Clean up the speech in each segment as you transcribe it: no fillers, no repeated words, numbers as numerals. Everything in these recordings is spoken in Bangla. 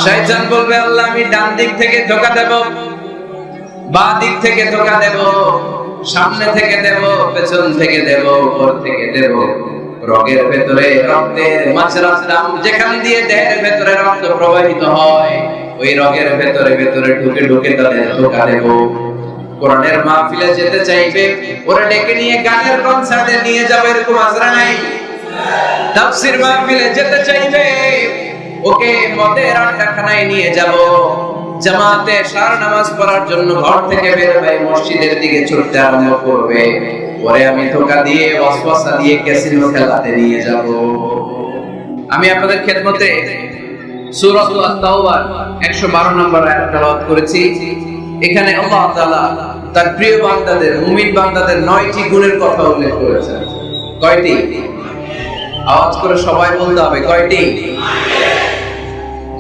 শয়তান বলবে আল্লাহ আমি ডান দিক থেকে ধোঁকা দেব, বাঁ দিক থেকে ধোঁকা দেব, সামনে থেকে দেব, পেছন থেকে দেব, উপর থেকে দেব। রগের ভেতরে রক্তের মাঝরাস্তা যেখান দিয়ে দেহের ভেতরে রক্ত প্রবাহিত হয়, ওই রগের ভেতরে ভেতরে ঢুকে ঢুকে তাদের ধোঁকা দেব। কোরআনের মাহফিলে যেতে চাইবে ওরা ডেকে নিয়ে গানের কনসার্টে নিয়ে যাবে, এরকম আজরাইল। তাফসীর মাহফিলে যেতে চাইবে ওকে মদের আড্ডাখানায় নিয়ে যাব। জামাতে সারা নামাজ পড়ার জন্য ঘর থেকে বের হয়ে মসজিদের দিকে ছুটতে আরম্ভ করবে, পরে আমি ধোঁকা দিয়ে ওয়াসওয়াসা দিয়ে ক্যাসিনো খেলাতে নিয়ে যাব। আমি আপনাদের খেদমতে সূরাতুল আত-তাওবা 112 নম্বর আয়াত তেলাওয়াত করেছি। এখানে আল্লাহ তাআলা তার প্রিয় বান্দাদের, মুমিন বান্দাদের 9টি গুণের কথা উল্লেখ করেছেন। কয়টি? আওয়াজ করে সবাই বলতে হবে, কয়টি?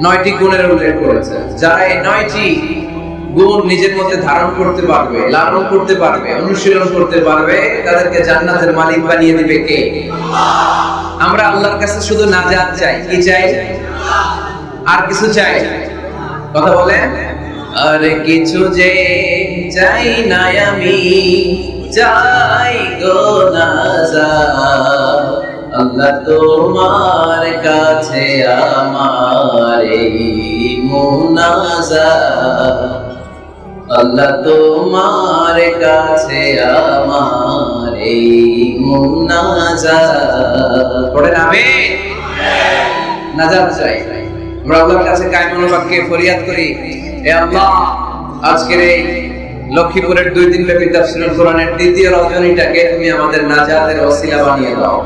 9টি গুণের উল্লেখ করেছেন। যারা এই 9টি গুণ নিজের মধ্যে ধারণ করতে পারবে, লালন করতে পারবে, অনুশীলন করতে পারবে, তাদেরকে জান্নাতের মালিক বানিয়ে দিবে কে? আল্লাহ। আমরা আল্লাহর কাছে শুধু নাজাত চাই। কি চাই? আর কিছু চাই? কথা বলেন। আর কিছু যে চাই না আমি, চাই গো নাজাত। আল্লাহ তোমার কাছে আমার এই মুনাজাত, আল্লাহ তোমার কাছে আমার এই মুনাজাত। পড়েন আমিন। নাজাত চাই। আমরা আল্লাহর কাছে কায় মনোবাক্যে ফরিয়াদ করি, হে আল্লাহ আজকের এই লক্ষ্মীপুরের 2 দিন ব্যাপী তাফসীরুল কোরআনের দ্বিতীয় রজনীটাকে তুমি আমাদের নাজাতের ওসিলা বানিয়ে দাও।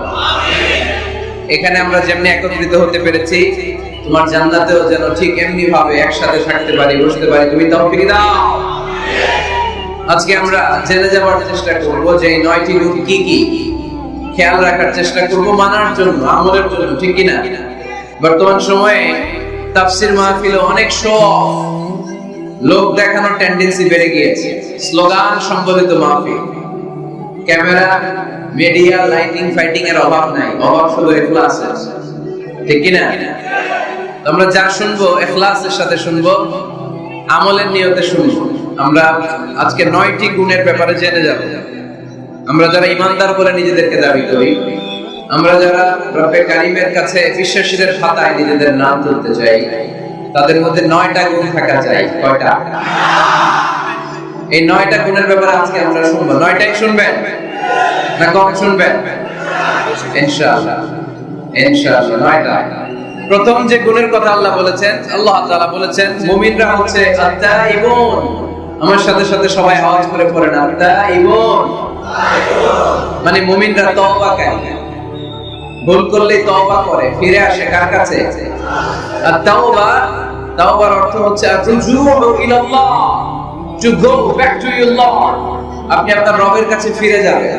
এখানে আমরা যেমনি একত্রিত হতে পেরেছি, তোমার জান্নাতেও যেন ঠিক এমনি ভাবে একসাথে থাকতে পারি, বসতে পারি, তুমি তৌফিক দাও। আজকে আমরা জেনে যাওয়ার চেষ্টা করব যে এই 9টি গুণ কি কি, খেয়াল রাখার চেষ্টা করব, মানার জন্য, আমলের জন্য, ঠিক কি না? বর্তমান সময়ে তাফসীর মাহফিলে অনেক শো লোক দেখানোর টেন্ডেন্সি বেড়ে গিয়েছে। স্লোগান সম্বলিত মাহফিল, ক্যামেরা, মিডিয়া, লাইটিং, ফাইটিং এর অভাব নাই, অভাব শুধু ইখলাসের, ঠিক কি না? আমরা যা শুনবো ইখলাসের সাথে শুনবো, আমলের নিয়তে শুনবো। আমরা আজকে 9টি গুণের ব্যাপারে জেনে যাব। আমরা যারা ইমানদার বলে নিজেদেরকে দাবি করি, আমরা যারা রব্বে কারীমের কাছে বিশ্বাসীদের খাতায় নিজেদের নাম তুলতে চাই, তাদের মধ্যে 9টা গুণ থাকা চাই। কয়টা? এই 9টা গুণের ব্যাপারে আজকে আমরা শুনবো। 9টাই শুনবেন না কম শুনবেন? ইনশাআল্লাহ, ইনশাআল্লাহ 9টা। প্রথম যে গুণের কথা আল্লাহ বলেছেন, আল্লাহ তাআলা বলেছেন মুমিনরা হচ্ছে আত-তাইবুন। আমার সাথে সাথে সবাই আওয়াজ করে পড়েন, আত-তাইবুন মানে মুমিনরা তওবা করে, ভুল করলে তওবা করে, ফিরে আসে কার কাছে? আত-তাওবা, তাওবার অর্থ হচ্ছে আর-রুজুউ ইলাল্লাহ, to go back to your Lord. আপনি আপনার রবের কাছে ফিরে যাবেন।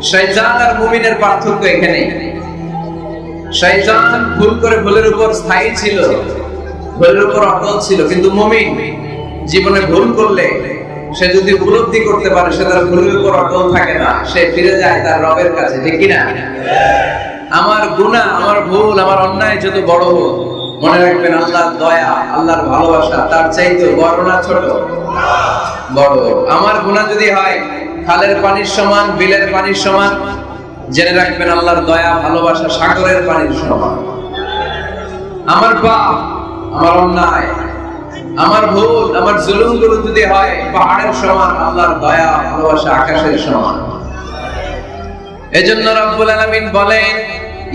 শয়তান আর মুমিনের পার্থক্য এখানেই। শয়তান ভুল করে ভুলের উপর স্থায়ী ছিল, ভুলের উপর অটল ছিল, কিন্তু মুমিন জীবনে ভুল করলে সে যদি উপলব্ধি করতে পারে সে তার ভুলের উপর অটল থাকে না, সে ফিরে যায় তার রবের কাছে, ঠিক কি না? আমার গুনাহ, আমার ভুল, আমার অন্যায় যত বড় হোক, মনে রাখবেন আল্লাহর দয়া, আল্লাহর ভালোবাসা তার চাইতে বড় না ছোট? বড়। আমার গুনাহ যদি হয় খালের পানির সমান, বিলের পানির সমান, জেনে রাখবেন আল্লাহর দয়া, ভালোবাসা সাগরের পানির সমান। আমার পাপ, আমার অন্যায়, আমার ভুল, আমার জুলুমগুলো যদি হয় পাহাড়ের সমান, আল্লাহর দয়া, ভালোবাসা আকাশের সমান। এজন্য রব্বুল আলামিন বলেন,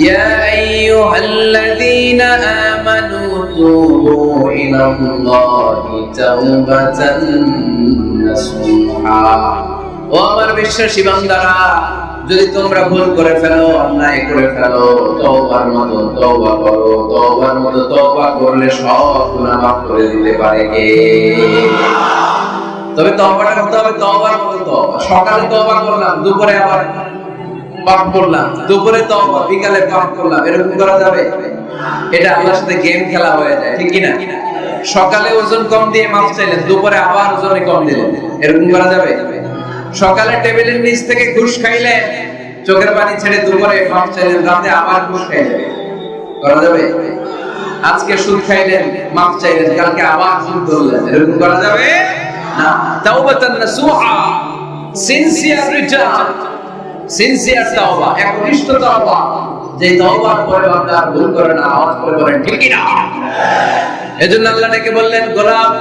ইয়া আইয়ুহাল্লাযীনা আমানু তুবু ইলাল্লাহি তাওবাতান নাসুহা। ও আমার বিশ্বাসী বান্দারা, যদি তোমরা ভুল করে ফেলো, অন্যায় করে ফেলো, তওবার মতো তওবা করো। তওবার মতো তওবা করলে সব গুনাহ মাফ করে দিতে পারে কে? তবে তওবাটা করতে হবে তওবার মতো তওবা। সকালে তওবা করলাম, দুপুরে আবার পাপ করলাম, দুপুরে তওবা, বিকালে পাপ করলাম, এরকম করা যাবে? এটা আল্লাহর সাথে গেম খেলা হয়ে যায়, ঠিক কি না? সকালে ওজন কম দিয়ে মাফ চাইলেন, দুপুরে আবার ওজনে কম দিলেন, এরকম করা যাবে? সকালে টেবিলের নিচ থেকে ঘুষ খাইলেন, চোখের পানি ছেড়ে দুপুরে মাফ চাইলেন, রাতে আবার ঘুষ খাইলেন, করা যাবে? আজকে সুদ খাইলেন, মাফ চাইলেন, কালকে আবার সুদ ধরলেন, এরকম করা যাবে না। তাওবাতান নাসুহা, সিনসিয়ার রিটার্ন, সিনসিয়ার তাওবা, একনিষ্ঠ তাওবা, যে তাওবার পরে বান্দা ভুল করে না, আওয়াজ করে বলেন ঠিক কি না? এজন্য আল্লাহ ডেকে বললেন, গোলাম,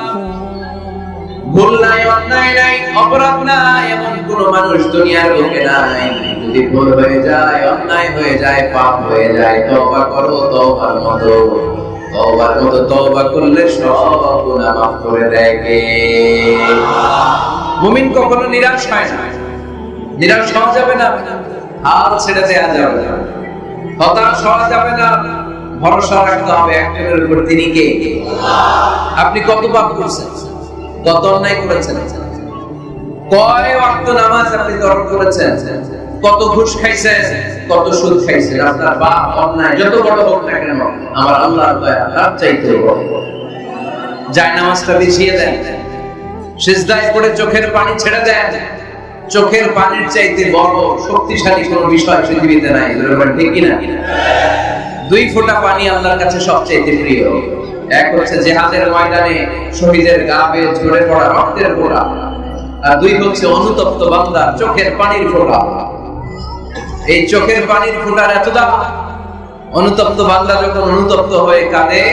ভুল নাই, অন্যায় নাই, অপরাধ নাই, এমন কোন মানুষ দুনিয়ার বুকে নাই। যদি ভুল হয়ে যায়, অন্যায় হয়ে যায়, পাপ হয়ে যায়, তওবা করো, তওবার মতো তওবা করলে সব গুনাহ মাফ করে দেয় কে? মুমিন কখনো নিরাশ হয় না, নিরাশ হওয়া যাবে না, হাল ছেড়ে দেওয়া যাবে না, হতাশ হওয়া যাবে না, ভরসা রাখতে হবে একজনের উপর, তিনি কে? আপনি কত পাপ করছেন, কত অন্যায় করেছেন, কয় ওয়াক্ত নামাজ আপনি তরক করেছেন, কত ঘুষ খাইছেন, কত সুদ খাইছেন, আপনার পাপ অন্যায় যত বড় হোক না কেন, আমার আল্লাহর দয়া তার চাইতে বড়। যায় নামাজটা বিছিয়ে দেন, সিজদায় পড়ে চোখের পানি ছেড়ে দেন, চোখের পানির চাইতে বড় শক্তিশালী কোনো বিষয় পৃথিবীতে নাই, ঠিক কি না? দুই ফোঁটা পানি আল্লাহর কাছে সবচেয়ে প্রিয়। এক হচ্ছে জিহাদের ময়দানে শহীদের গা বেয়ে ঝরে পড়া রক্তের ফোঁটা, আর দুই হচ্ছে অনুতপ্ত বান্দার চোখের পানির ফোঁটা। এই চোখের পানির ফোঁটার এত দাম, অনুতপ্ত বান্দা যখন অনুতপ্ত হয়ে কাঁদে,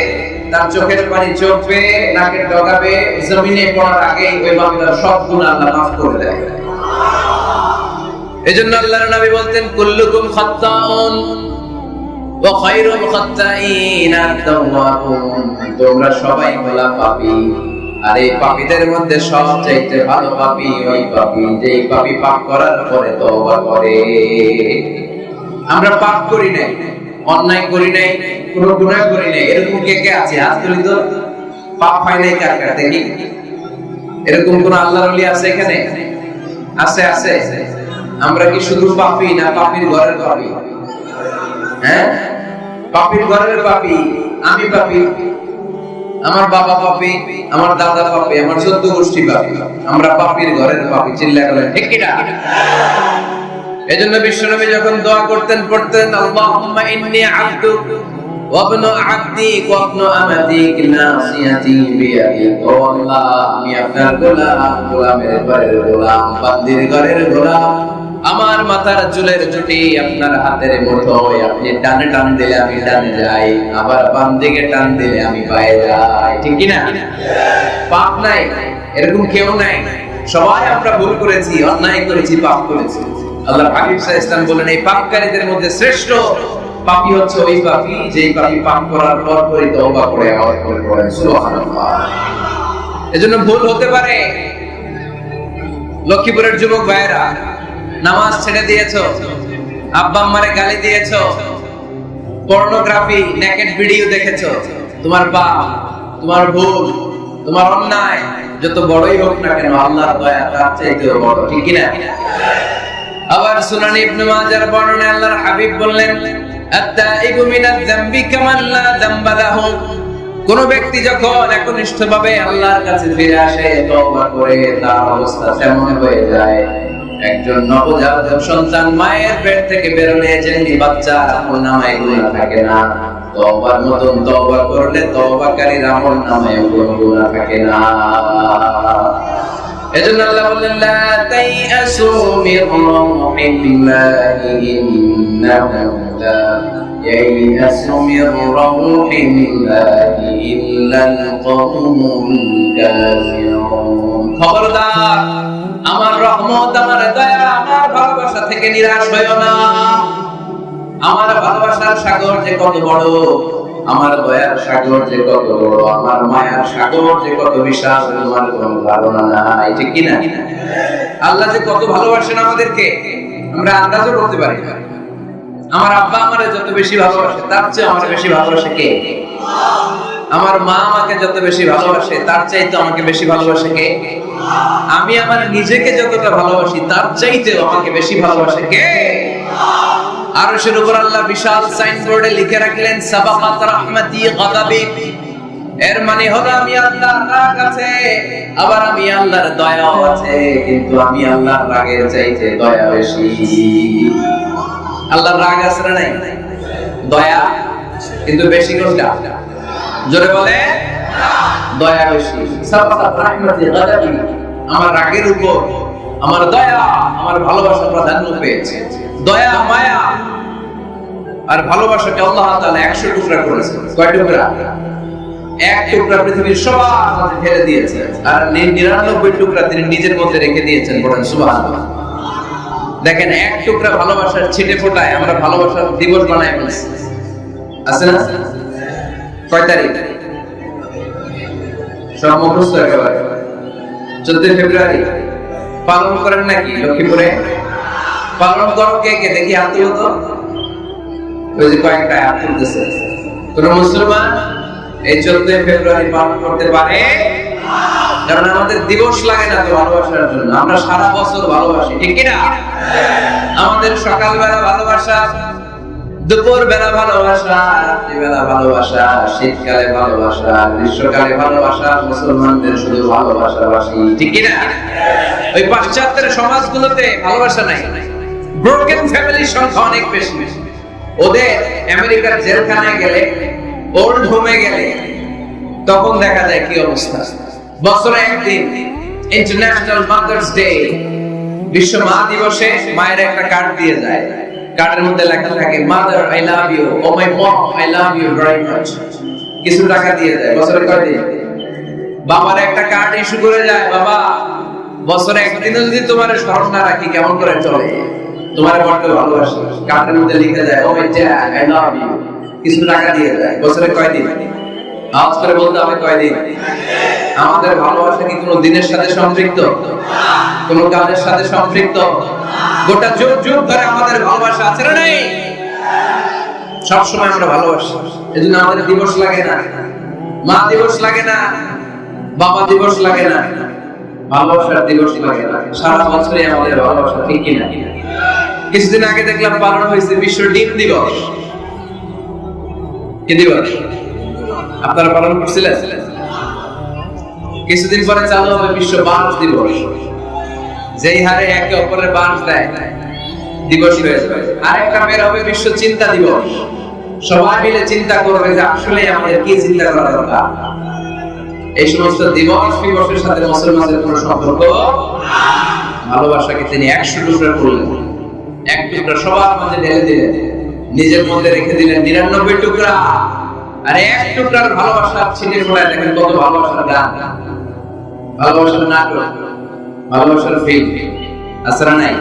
তার চোখের পানি চোখ বেয়ে নাকের ডগা বেয়ে জমিনে পড়ার আগেই ওই বান্দার সব গুনাহ আল্লাহ মাফ করে দেয়। এজন্য আল্লাহর নবী বলতেন, কুল্লুকুম খাত্তাউন ওয়া খায়রুল খাত্তাইনা আত-তাওয়াবুন, তোমরা সবাই হলা পাপী, আর এই পাপীদের মধ্যে সবচাইতে ভালো পাপী ওই পাপী যেই পাপী পাপ করার পরে তওবা করে। আমরা পাপ করি নাই, অন্যায় করি নাই, কোনো গুনাহ করি নাই, এরকম কে কে আছে? হাত তুলি তো। পাপ হয় নাই কার কার দেখি? এরকম কোন আল্লাহর ওলি আছে এখানে? আছে, আছে। আমরা কি শুধু পাপী না পাপীর ঘরের পাপী? হ্যাঁ, পাপীর ঘরের পাপী। আমি পাপী, আমার বাবা পাপী, আমার দাদা পাপী, আমার 14 গোষ্ঠী পাপী, আমরা পাপীর ঘরের পাপী। চিল্লা গেলেন ঠিক কি না? এজন্য বিশ্বনবী যখন দোয়া করতেন, পড়তেন, আল্লাহুম্মা ইন্নী আবদুক ওয়া ইবনু আবদিক ওয়া ইবনু আমাতিক নাসিয়াতি বিয়াদিক। ও আল্লাহ, আমি আপনার গোলাম, গোলামের ঘরের গোলাম, বান্দির ঘরের গোলাম। আমার মাথার চুলের জুটি আপনার হাতের মুঠোয়, আপনি টানে টান দিলে আমি ডানে যাই, আবার বাম দিকে টান দিলে আমি বায়ে যাই। ঠিক কি না? পাপ নাই এরকম কেউ নাই, সবাই আমরা ভুল করেছি, অন্যায় করেছি, পাপ করেছি। আল্লাহর হাবিব সাল্লাল্লাহু আলাইহি ওয়াসাল্লাম বলেন, এই পাপকারীদের মধ্যে শ্রেষ্ঠ পাপী হচ্ছে ওই পাপী যেই পাপী পাপ করার পরই তওবা করে আওয়াজ করে পড়েন সুবহানাল্লাহ। এজন্য ভুল হতে পারে। লক্ষ্মীপুরের যুবক ভাইয়েরা, নামাজ ছেড়ে দিয়েছো, আব্বা আম্মারে গালি দিয়েছো, পর্নোগ্রাফি, নেকেড ভিডিও দেখেছো, তোমার পাপ, তোমার ভুল, তোমার অন্যায় যত বড়ই হোক না কেন, আল্লাহর দয়া তার চাইতেও বড়। ঠিক কি না? আবার সুনান ইবনে মাজার বর্ণনায় আল্লাহর হাবিব বললেন, আত-তাইবু মিনাজ যামবি কামান লা যামবা লাহু। কোন ব্যক্তি যখন একনিষ্ঠভাবে আল্লাহর কাছে ফিরে আসে, তওবা করে, তার অবস্থা তেমন হয়ে যায় একজন নবজাতক সন্তান মায়ের পেট থেকে বের হলে যেমনি বাচ্চার আমলনামায় গুনাহ থাকে না, তওবার মতন তওবা করলে তওবাকারীর আমলনামায় কোনো গুনাহ থাকে না। এজন্য আল্লাহ বললেন, লা তাইয়াসু মির রাহমাতিল্লাহি ইন্নাহু লা ইয়াইয়াসু মির রাহমাতিল্লাহি ইল্লাল কওমুল কাফিরুন। খবরদার, আমার রহমত, আমার দয়া, আমার ভালোবাসা থেকে নিরাশ হইও না। আমার ভালোবাসার সাগর যে কত বড়, আমার দয়ার সাগর যে কত বড়, আমার মায়ার সাগর যে কত বিশাল, তোমার কোনো ধারণা নাই। ঠিক কি না? আল্লাহ যে কত ভালোবাসেন আমাদেরকে আমরা আন্দাজও করতে পারি না। আমার আব্বা আমারে যত বেশি ভালোবাসে, তার চেয়ে আমার বেশি ভালোবাসে কে? আমার মা আমাকে যত বেশি ভালোবাসে, তার চাইতে আমাকে বেশি ভালোবাসে কে? আমি আমার নিজেকে যতটা ভালোবাসি, তার চাইতেও আমাকে বেশি ভালোবাসে কে? আরশের উপর আল্লাহ বিশাল সাইনবোর্ডে লিখে রাখলেন, সাবাকাত রাহমাতি গাদাবি। এর মানে হলো আমি আল্লাহর রাগ আছে, আবার আমি আল্লাহর দয়াও আছে, কিন্তু আমি আল্লাহর রাগের চাইতে দয়া বেশি। আল্লাহর রাগ আছে না নাই? দয়া কিন্তু বেশি কোনটা? জোরে বলে দয়া বেশি। সাবাকাত রাহমাতি গাদাবি, আমার রাগের উপর আমার দয়া, আমার ভালোবাসা প্রাধান্য পেয়েছে। দয়া মায়া আর ভালোবাসাকে আল্লাহ তাআলা 100 টুকরা করেছেন। কয় টুকরা? এক টুকরা পৃথিবীর সবার মধ্যে ফেলে দিয়েছেন, আর 99 টুকরা তিনি নিজের মধ্যে রেখে দিয়েছেন। বলেন সুবহানাল্লাহ। দেখেন, এক টুকরা ভালোবাসার ছিটে ফোটায় আমরা ভালোবাসার দিবস বানাই ফেলছি। আছে না? কয় তারিখ? সব মুখস্থ একেবারে। 14 ফেব্রুয়ারি পালন করেন নাকি লক্ষ্মীপুরে? পালন করো কে কে? দেখি হাত তুলো তো। ওই যে কয়েকটা হাত তুলতেছে। কোন মুসলমান এই 14 ফেব্রুয়ারি পালন করতে পারে? কারণ আমাদের দিবস লাগে না তো ভালোবাসার জন্য, আমরা সারা বছর ভালোবাসি, ঠিক কি না? আমাদের সকালবেলা ভালোবাসা, দুপুর বেলা ভালোবাসা, রাত্রিবেলা ভালোবাসা, শীতকালে ভালোবাসা, গ্রীষ্মকালে ভালোবাসা, মুসলমানদের শুধু ভালোবাসাবাসী, ঠিক কি না? ওই পাশ্চাত্যের সমাজগুলোতে ভালোবাসা নাই, ব্রোকেন ফ্যামিলির সংখ্যা অনেক বেশি। ওদের আমেরিকার জেলখানায় গেলে, ওল্ড হোমে গেলে তখন দেখা যায় কি অবস্থা। বছরে একদিন ইন্টারন্যাশনাল মাদার্স ডে, বিশ্ব মা দিবসে মায়ের একটা কার্ড দিয়ে যায়। কার্ডের মধ্যে লেখা থাকে mother I love you, oh my mom I love you very much. কিছু টাকা দিয়ে যায়। বছরে কয়দিন? বাবার একটা কার্ড ইস্যু করে যায়, বাবা বছরে একদিনও যদি তোমার স্মরণ না রাখি কেমন করে চলে? তোমার বড্ড ভালোবাসি। কার্ডের মধ্যে লিখে যায় oh my dad I love you. কিছু টাকা দিয়ে যায়। বছরে কয়দিন? আওয়াজ করে বলতে হবে কয়দিন? আমাদের ভালোবাসা কি কোনো দিনের সাথে সম্পৃক্ত? কোনো কাজের সাথে সম্পৃক্ত? গোটা যুগ যুগ ধরে আমাদের ভালোবাসা আছে না নাই? সব সময় আমরা ভালোবাসি। এজন্য আমাদের দিবস লাগে না, মা দিবস লাগে না, বাবা দিবস লাগে না, ভালোবাসার দিবস লাগে না। সারা বছরই আমাদের ভালোবাসা, ঠিক কি না? কিছুদিন আগে দেখলাম পালন হয়েছে বিশ্ব ডিম দিবস। কি দিবস? আপনারা পালন করছিলেন? কিছুদিন পরে চালু হবে বিশ্ব বাঁশ দিবস। যেই হারে একে অপরের বাঁশ দেয় দিবস হয়ে যাবে। আরেকটা বের হবে বিশ্ব চিন্তা দিবস। সবাই মিলে চিন্তা করবে যে আসলে আমাদের কি চিন্তা করা দরকার। এই সমস্ত দিবস দিবসের সাথে মুসলমানদের কোনো সম্পর্ক না। ভালোবাসাকে তিনি 100 টুকরা করলেন, এক টুকরা সবার মাঝে ঢেলে দিলেন, নিজের মধ্যে রেখে দিলেন 99 টুকরা। আর এক টুকরার ভালোবাসা ছিটে ফোটায় দেখেন কত ভালোবাসার গান, ভালোবাসার নাটক, ভালোবাসার ফিল্ম আছে না নাই?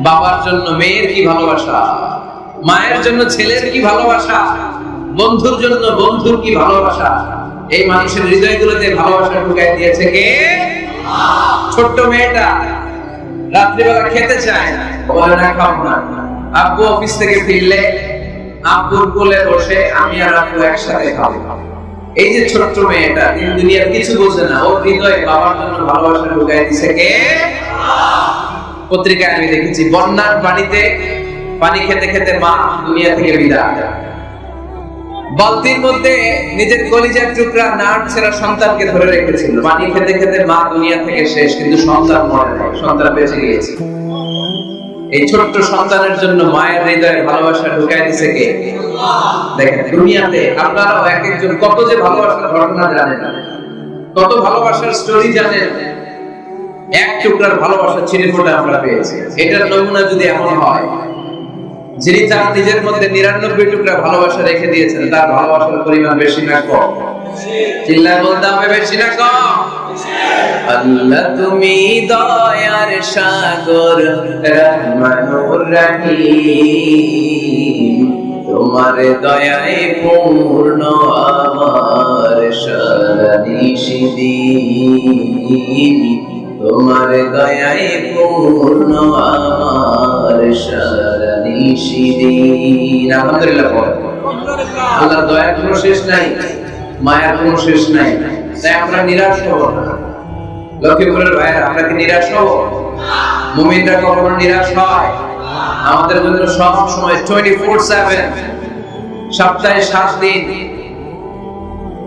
বাবার জন্য মেয়ের কি ভালোবাসা, মায়ের জন্য ছেলের কি ভালোবাসা, বন্ধুর জন্য বন্ধুর কি ভালোবাসা। এই মানুষের হৃদয়গুলোতে ভালোবাসা ঢুকাই দিয়েছে কে? ছোট্ট মেয়েটা রাত্রিবেলা খেতে চায় না, বলে না খাবো না। আব্বু অফিস থেকে ফিরলে আব্বুর কোলে বসে আমি আর আব্বু একসাথে খাবো। এই যে ছোট্ট মেয়েটা, দিন দুনিয়ার কিছু বোঝে না, ওর হৃদয়ে বাবার জন্য ভালোবাসা ঢুকাই দিয়েছে কে? পত্রিকায় আমি দেখেছি বন্যার পানিতে পানি খেতে খেতে মা দুনিয়া থেকে বিদায়। বালতির মধ্যে নিজের কলিজার টুকরা নাট ছেঁড়া সন্তানকে ধরে রেখেছিল। পানি খেতে খেতে মা দুনিয়া থেকে শেষ, কিন্তু সন্তান মরে নাই, সন্তান বেঁচে গিয়েছে। এই ছোট্ট সন্তানের জন্য মায়ের হৃদয়ে ভালোবাসা ঢুকাই দিয়েছে কে? দেখেন, দুনিয়াতে আপনারাও এক একজন কত যে ভালোবাসার ঘটনা জানেন, কত ভালোবাসার স্টোরি জানেন। এক টুকরার ভালোবাসা ছিঁড়ে ফোটা আমরা পেয়েছি। এটার নমুনা যদি এমন হয়, যিনি তার নিজের মধ্যে 99 টুকরা ভালোবাসা রেখে দিয়েছেন, তার ভালোবাসার পরিমাণ বেশি না কম? চিল্লায় বলতে হবে বেশি না কম? আল্লাহ তুমি দয়ার সাগর, রহমানুর রহিম, তোমার দয়ায় পূর্ণ আমার সারা নিশিদিন, তোমার দয়ায় পূর্ণ আমার সারা নিশিদিন। আলহামদুলিল্লাহ। আল্লাহর দয়ার কোনো শেষ নাই, মায়ার কোনো শেষ নাই। তাই আমরা নিরাশ হব না। লক্ষ্মীপুরের ভাইয়েরা, আমরা কি নিরাশ হব? মুমিনরা কখনো নিরাশ হয়? আমাদের জন্য সব সময় 24/7, সপ্তাহে 7 দিন,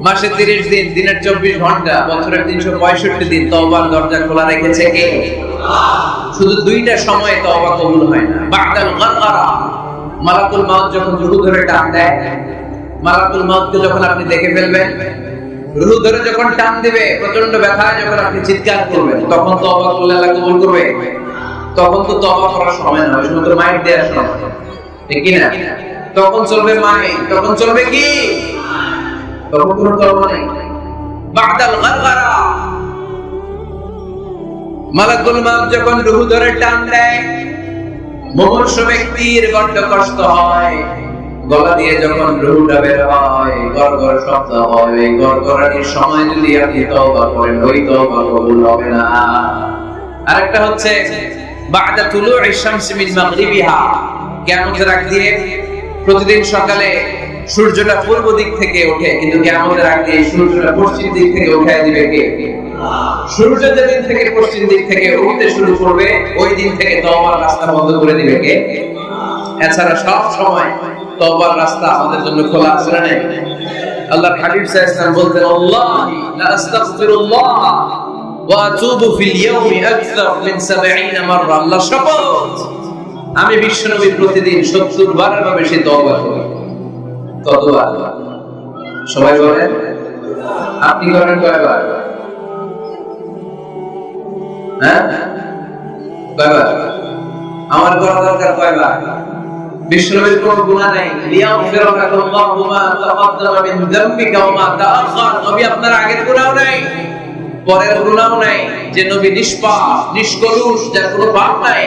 মাসে 30 দিন, দিনের 24 ঘন্টা, বছরের 365 দিন তওবার দরজা খোলা রেখেছে কে? শুধু 2টা সময় তওবা কবুল হয় না। বাদাল গারগারা, মালাকুল মাউত যখন রূহ ধরে টান দেয়, মালাকুল মউতকে যখন আপনি দেখে ফেলবেন, রূহ ধরে যখন টান দিবে, প্রচন্ড ব্যথায় যখন আপনি চিৎকার করবেন, তখন তওবা করলে আল্লাহ কবুল করবে? তখন তো তওবা করার সময় না, ওই সময় তো মাইর দেওয়ার সময়, ঠিক কি না? তখন চলবে মাইর, তখন চলবে কি? তখন কোনো তওবা নেই। বাদাল গারগারা, মালাকুল মউত যখন রূহ ধরে টান দেয়, মুমূর্ষু ব্যক্তির বড্ড কষ্ট হয়, গলা দিয়ে যখন রূহটা বের হয়, গড়গড় শব্দ হয়, এই গড়গড়ানির সময় যদি আপনি তওবা করেন, ওই তওবা কবুল হবে না। আরেকটা হচ্ছে বা'দা তুলু'i শামসি মিন মাগরিবিহা, কিয়ামতের আগ দিয়ে প্রতিদিন সকালে সূর্যটা পূর্ব দিক থেকে ওঠে, কিন্তু কিয়ামতের আগ দিয়ে সূর্যটা পশ্চিম দিক থেকে উঠায় দিবে কে? সূর্য যেদিন থেকে পশ্চিম দিক থেকে উঠতে শুরু করবে, ওই দিন থেকে তওবার রাস্তা বন্ধ করে দিবে কে? এছাড়া সব সময় তওবার রাস্তা আমাদের জন্য খোলা আছে না নেই? আল্লাহর হাবিব সাল্লাল্লাহু আলাইহি ওয়াসাল্লাম বলতেন, আল্লাহি লা আস্তাগফিরুল্লাহ ওয়া আতুবু ফিল ইয়াউমি আকসার মিন 70 মাররা। আল্লাহ শপথ, আমি বিশ্বনবী প্রতিদিন 70 বারের বেশি তওবা করি। কতবার? সবাই বলেন, আপনি করেন কয়বার? হ্যাঁ, কয়বার? আমার করা দরকার কয়বার? বিশ্বনবীর কোনো গুনাহ নাই, লিয়াগফিরাকাল্লাহু মা তাকাদ্দামা মিন যামবিকা ওয়া মা তাআখার। নবী আপনার আগের গুনাহও নাই, পরের গুনাহও নাই, যে নবী নিষ্পাপ, নিষ্কলুষ, যার কোনো পাপ নাই,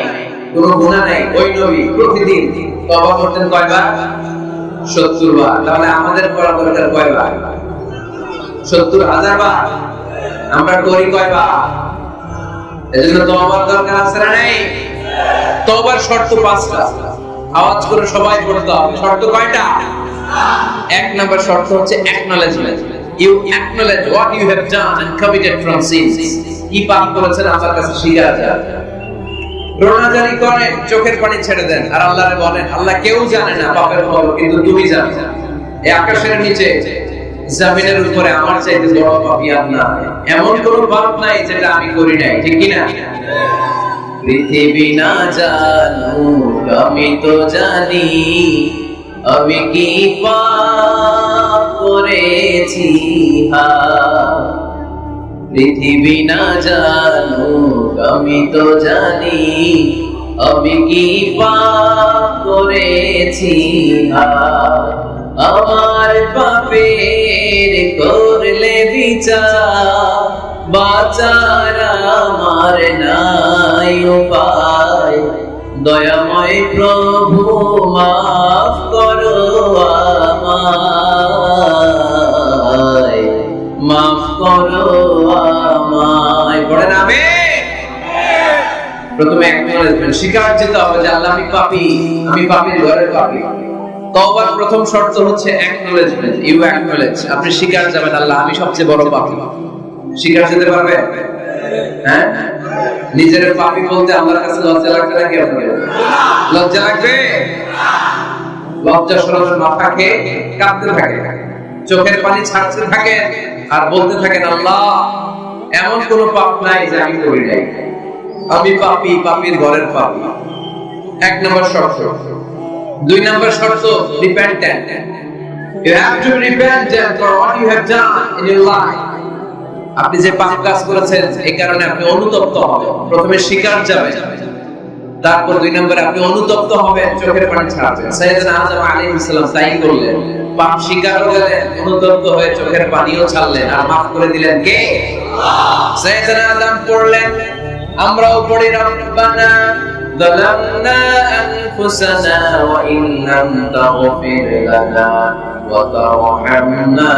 কোনো গুনাহ নাই, ওই নবী প্রতিদিন তওবা করতেন কয়বার? 70 বার। তাহলে আমাদের করা দরকার কয়বার? 70,000 বার। আমরা করি কয়বার? এজন্য তওবার দরকার আছে না নাই? তওবার শর্ত 5টা, আওয়াজ করে সবাই পড়তে হবে। শর্ত কয়টা? 1 নাম্বার শর্ত হচ্ছে acknowledgement. You acknowledge what you have done and committed from sins. কি পাপ করেছেন আল্লাহর কাছে স্বীকার করেন। রোনাজারি করেন, চোখের পানি ছেড়ে দেন, আর আল্লাহরে বলেন, আল্লাহ কেউ জানে না পাপের ফল, কিন্তু তুমি জানো। এই আকাশের নিচে, জমিনের উপরে আমার চাইতে বড় পাপী আর নাই, এমন কোন পাপ নাই যেটা আমি করি নাই, ঠিক কি না? পৃথিবী না জানুক আমি তো জানি, আমি কি পাপ করেছি। পৃথিবী না জানুক আমি তো জানি, আমি কি পাপ করেছি। আমার পাপের করলে বিচার, বাঁচার আমার নাই উপায়। দয়াময় প্রভু মাফ করো আমায়, মাফ করো আমায়। পড়েন আমিন। প্রথমে acknowledgement, স্বীকার যেতে হবে যে আল্লাহ আমি পাপী, আমি পাপীর ঘরের পাপী। তওবার প্রথম শর্ত হচ্ছে acknowledgement. You acknowledge, আপনি স্বীকার যাবেন আল্লাহ আমি সবচেয়ে বড় পাপী। স্বীকার যেতে পারবে? হ্যাঁ, নিজের পাপী বলতে আল্লাহর কাছে লজ্জা লাগবে নাকি? আপনাদের লজ্জা লাগবে? লজ্জা শরমের মাথা খেয়ে কাঁদতে থাকে, চোখের পানি ছাড়তে থাকে, আর বলতে থাকেন আল্লাহ এমন কোন পাপ নাই যে আমি করি নাই, আমি পাপী, পাপীর ঘরের পাপী। 1 নম্বর শর্ত। 2 নম্বর শর্ত, repentant. You have to repent for what you have done in your life. আপনি যে পাপ কাজ করেছেন এই কারণে আপনি অনুতপ্ত হবেন। প্রথমে স্বীকার যাবেন, তারপর 2 নম্বরে আপনি অনুতপ্ত হবেন, চোখের পানি ছাড়বেন। সাইয়েদনা আদম আলাইহিস সালাম তাই করলেন, পাপ স্বীকার করলেন, অনুতপ্ত হয়ে চোখের পানিও ছাড়লেন, আর মাফ করে দিলেন কে? আল্লাহ। সাইয়েদনা আদম পড়লেন, আমরাও পড়ি, রব্বানা যালামনা আনফুসানা ওয়া ইন লাম তাগফির লানা ওয়া তারহামনা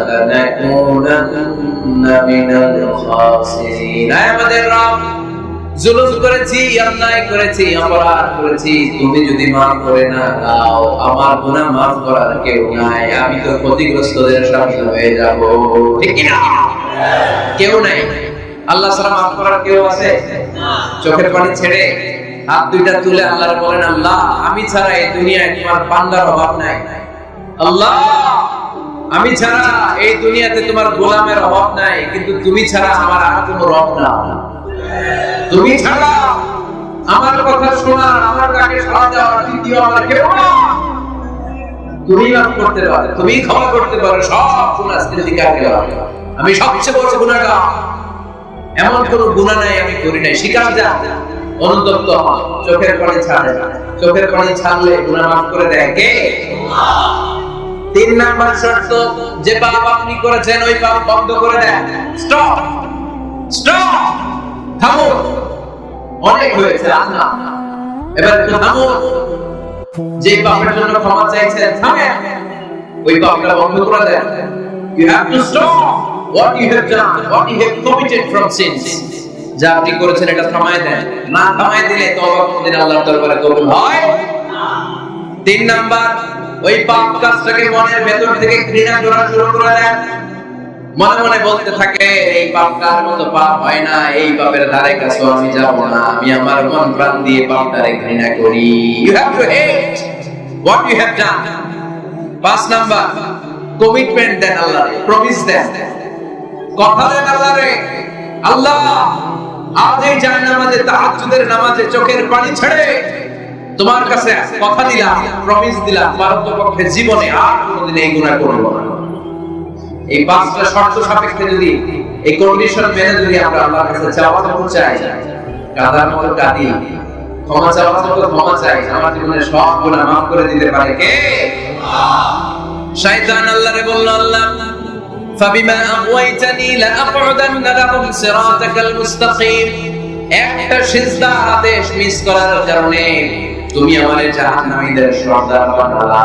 লানাকুনান্না মিনাল খাসিরিন। আমাদের রব, জুলুম করেছি, অন্যায় করেছি, অপরাধ করেছি, তুমি যদি মাফ করে না দাও, আমার গুনাহ মাফ করার কেউ নাই, আমি তো ক্ষতিগ্রস্তদের শামিল হয়ে যাব, ঠিক কি না? কেউ নাই, আল্লাহ ছাড়া মাফ করার কেউ আছে? চোখের পানি ছেড়ে হাত দুইটা তুলে আল্লাহর বলেন, আল্লাহ আমি ছাড়া এই দুনিয়ায় তোমার বান্দার অভাব নাই। আল্লাহ আমি ছাড়া এই দুনিয়াতে তোমার গোলামের অভাব নাই, কিন্তু তুমি ছাড়া আমার আর কোনো রব না। তুমি ছাড়া আমার কথা শোনার, আমার ডাকে সাড়া দেওয়ার দ্বিতীয় আমার কেউ না। তুমি মাফ করতে পারো, তুমি ক্ষমা করতে পারো সব গুনাহ সিদ্দিকারকে। আমি সবচেয়ে বড় গুনাহগার, এমন কোন গুনাহ নাই আমি করি নাই। স্বীকার যান, অনুতপ্ত হন, চোখের পানি ছাড়ে। চোখের পানি ছাড়লে গুনাহ মাফ করে দেয় কে? আল্লাহ। 3 নাম্বার শর্ত, যে পাপ আপনি করেছেন ওই পাপ বন্ধ করে দেন। স্টপ, স্টপ, থামো, অনেক হয়েছে না, এবার একটু থামো। যে পাপের জন্য ক্ষমা চাইছেন থামেন, ওই পাপটা বন্ধ করে দেন। You have to stop what you have done, what you have committed from sins. যা আপনি করেছেন এটা থামায় দেন, না থামায় দিলে তওবা কোনদিন আল্লাহর দরবারে কবুল হয় না। 3 নাম্বার, ওই পাপ কাজটাকে মনের ভেতর থেকে ঘৃণা করা শুরু করে দেন। মনে মনে বলতে থাকে এই পাপটার মতো পাপ হয় না, এই পাপের ধারে কাছে আমি যাব না, আমি আমার মন প্রাণ দিয়ে পাপটারে ঘৃণা করি। You have to hate what you have done. 5 number, commitment দেন আল্লাহরে, প্রমিস দেন, কথা দেন আল্লাহরে, আল্লাহ আজ এই জায়নামাজে তাহাজ্জুদের নামাজে চোখের পানি ছেড়ে তোমার কাছে কথা দিলাম, প্রমিস দিলাম, পারতপক্ষে জীবনে আর কোনোদিন এই গুনাহ করব না। এই 5টা শর্ত সাপেক্ষে যদি এই কন্ডিশন মেনে যদি আমরা আল্লাহর কাছে চাওয়া চাই, কাদার মতো কাঁদি, ক্ষমা চাওয়ার মতো ক্ষমা চাই, আমার জীবনের সব গুনাহ মাফ করে দিতে পারে কে? আল্লাহ। শয়তান আল্লাহরে বলল, আল্লাহ ফাবিমা আগওয়াইতানি লাআকউদান্না লাহুম সিরাতাকাল মুস্তাকিম। একটা সিজদা আদেশ মিস করার কারণে তুমি আমারে জাহান্নামীদের সর্দার বানালা।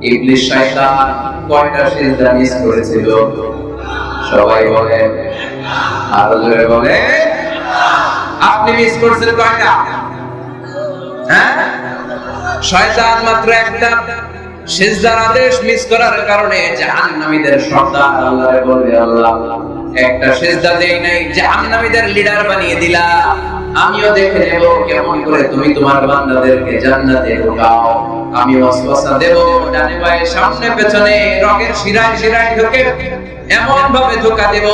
ইবলিস শয়তান কয়টা সিজদা মিস করেছিল? সবাই বলে, আর জোরে বলে, আপনি মিস করেছেন কয়টা? হ্যাঁ, শয়তান মাত্র একটা সিজদার আদেশ মিস করার কারণে জাহান্নামীদের সর্দার আল্লাহরে বলবে, আল্লাহ একটা সিজদা দেই নাই, জাহান্নামীদের লিডার বানিয়ে দিলা, আমিও দেখে নেব কেমন করে তুমি তোমার বান্দাদেরকে জান্নাতে ঢোকাও। আমি ওয়াসওয়াসা দেব ডানে বায়ে সামনে পেছনে, রগের শিরায় শিরায় ঢোকে এমন ভাবে ধোঁকা দেব,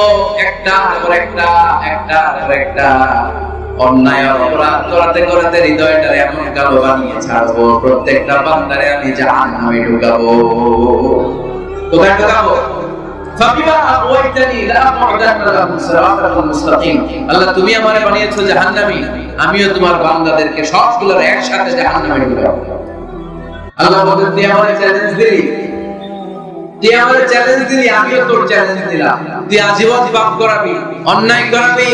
একটা পর একটা, একটা পর একটা অন্যায় অপরাধ করাতে করাতে হৃদয়টারে এমন কালো বানিয়ে ছাড়বো, প্রত্যেকটা বান্দারে আমি জাহান্নামে ঢুকাবো। কোথায় ঢুকাবো? ফাবিমা আগওয়াইতানি লাআকউদান্না লাহুম সিরাতাকাল মুস্তাকিম। আল্লাহ তুমি আমারে বানিয়েছো জাহান্নামী, আমিও তোমার বান্দাদেরকে সবগুলোর একসাথে জাহান্নামে ঢুকাবো। আল্লাহ বলেন, তুই আমারে চ্যালেঞ্জ দিলি, তুই আমারে চ্যালেঞ্জ দিলি, আমিও তোর চ্যালেঞ্জ দিলাম। তুই আজীবন পাপ করাবি, অন্যায় করাবি,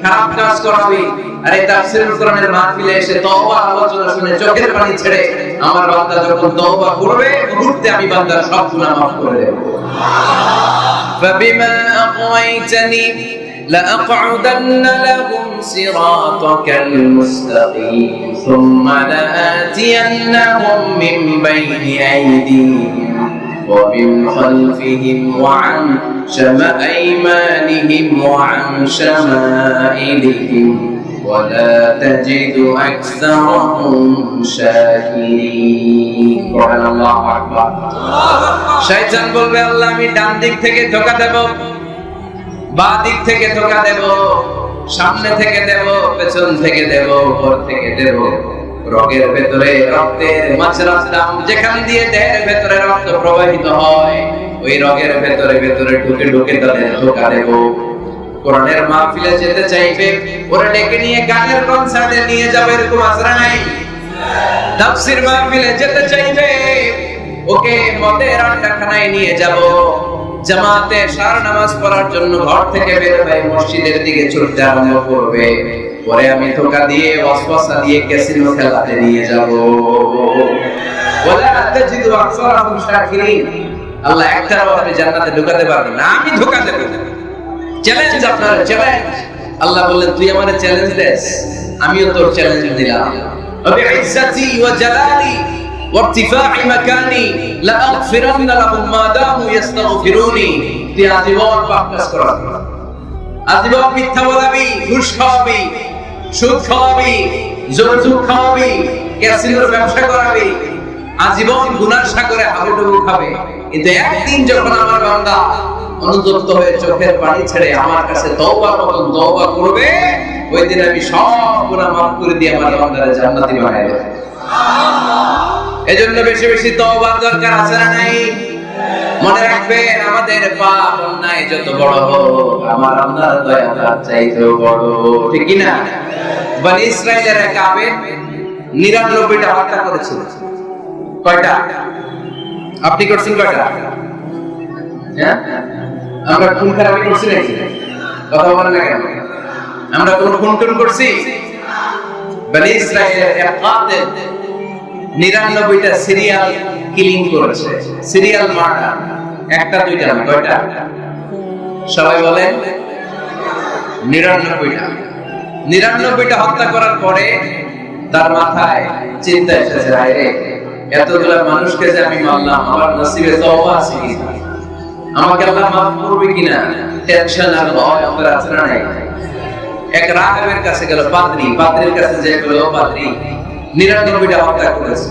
খারাপ কাজ করাবি, আর এই তাফসীরুল কোরআনের মাহফিলে এসে তওবা আলোচনা শুনে চোখের পানি ছেড়ে আমার বান্দা যখন তওবা করবে, মুহূর্তে আমি বান্দার সব গুনাহ মাফ করে দেব। ফাবিমা আগওয়াইতানি লাআকউদান্না লাহুম সিরাতাকাল মুস্তাকিম সুম্মা লাআতিয়ান্নাহুম মিন বাইনি আইদিহিম ومن خلفهم وعن أيمانهم وعن شمائلهم ولا تجد أكثرهم شاكرين. الله أكبر. শয়তান বলবে, আল্লাহ আমি ডান দিক থেকে ধোঁকা দেব, বাঁ দিক থেকে ধোঁকা দেব, সামনে থেকে দেব, পেছন থেকে দেব, উপর থেকে দেব, রগের ভেতরে রক্তের মাঝরাস্তা যেখান দিয়ে দেহের ভেতরে রক্ত প্রবাহিত হয়, ওই রগের ভেতরে ভেতরে ঢুকে ঢুকে তাদের ধোঁকা দেব। কোরআনের মাহফিলে যেতে চাইবে ওরা ডেকে নিয়ে গানের কনসার্টে নিয়ে যাবে, এরকম আশরা নাই। তাফসীর মাহফিলে যেতে চাইবে ওকে মদের আড্ডাখানায় নিয়ে যাব, জামাতে সার নামাজ পড়ার জন্য ঘর থেকে বের হয়ে মসজিদের দিকে ছুটতে আরম্ভ করবে, পরে আমি ধোঁকা দিয়ে ওয়াসওয়াসা দিয়ে ক্যাসিনো খেলাতে নিয়ে যাব। ওয়ালা তাজিদু আকসারাহুম শাকিরিন। আল্লাহ একটাও আপনি জান্নাতে ঢোকাতে পারবেন না, আমি ধোঁকা দেব। চ্যালেঞ্জ আপনার, চ্যালেঞ্জ। আল্লাহ বললেন, তুই আমারে চ্যালেঞ্জ দেস, আমিও তোর চ্যালেঞ্জ দিলাম। বিইজ্জাতি ওয়া জালালি ওয়া ইরতিফা'i মাকানি লাআগফিরান্না লাহুম মা দামু ইস্তাগফিরুনি। তুই আজীবন পাপ কাজ করবি, আজীবন মিথ্যা বলবি, ঘুষ খাওয়াবি, সুদ খাওয়াবি, যৌতুক খাওয়াবি, ক্যাসিনোর ব্যবসা করাবি, আজীবন গুনার সাগরে হাবুডুবু খাবে। কিন্তু একদিন যখন আমার বান্দা অনুতপ্ত হয়ে চোখের পানি ছেড়ে আমার কাছে তওবার মতন তওবা করবে, ওই দিন আমি সব গুনাহ মাফ করে দিয়ে আমার বান্দারে জান্নাতি বানাই দেব। সুবহানাল্লাহ। এজন্য বেশি বেশি তওবার দরকার আছে না নাই? মনে রাখবেন, আমাদের পাপ অন্যায় যত বড় হোক, আমার আল্লাহর দয়া তার চাইতেও বড়, ঠিক কি না? বনি ইসরাইলের এক আবেদ 99টা হত্যা করেছিল। কয়টা? আপনি করছেন কয়টা? হ্যাঁ, আমরা খুন খারাপি করছি নাকি? কথা বলেন না কেন? আমরা কোন খুন টুন করছি? বনি ইসরাইলের এক কাতিল 99টা সিরিয়াল কিলিং করেছে, সিরিয়াল মার্ডার। একটা দুইটা না, কয়টা? সবাই বলেন 99টা। 99টা হত্যা করার পরে তার মাথায় চিন্তা এসেছে, হায় রে, এতগুলা মানুষকে যে আমি মারলাম, আমার নসিবে তওবা আছে কিনা, আমাকে আল্লাহ মাফ করবে কিনা, টেনশন আর ভয় অন্তরে আছে না নাই? এক রাহাবের কাছে গেল, পাদ্রীর কাছে যে গেল, পাদ্রী 99টা হত্যা করেছে,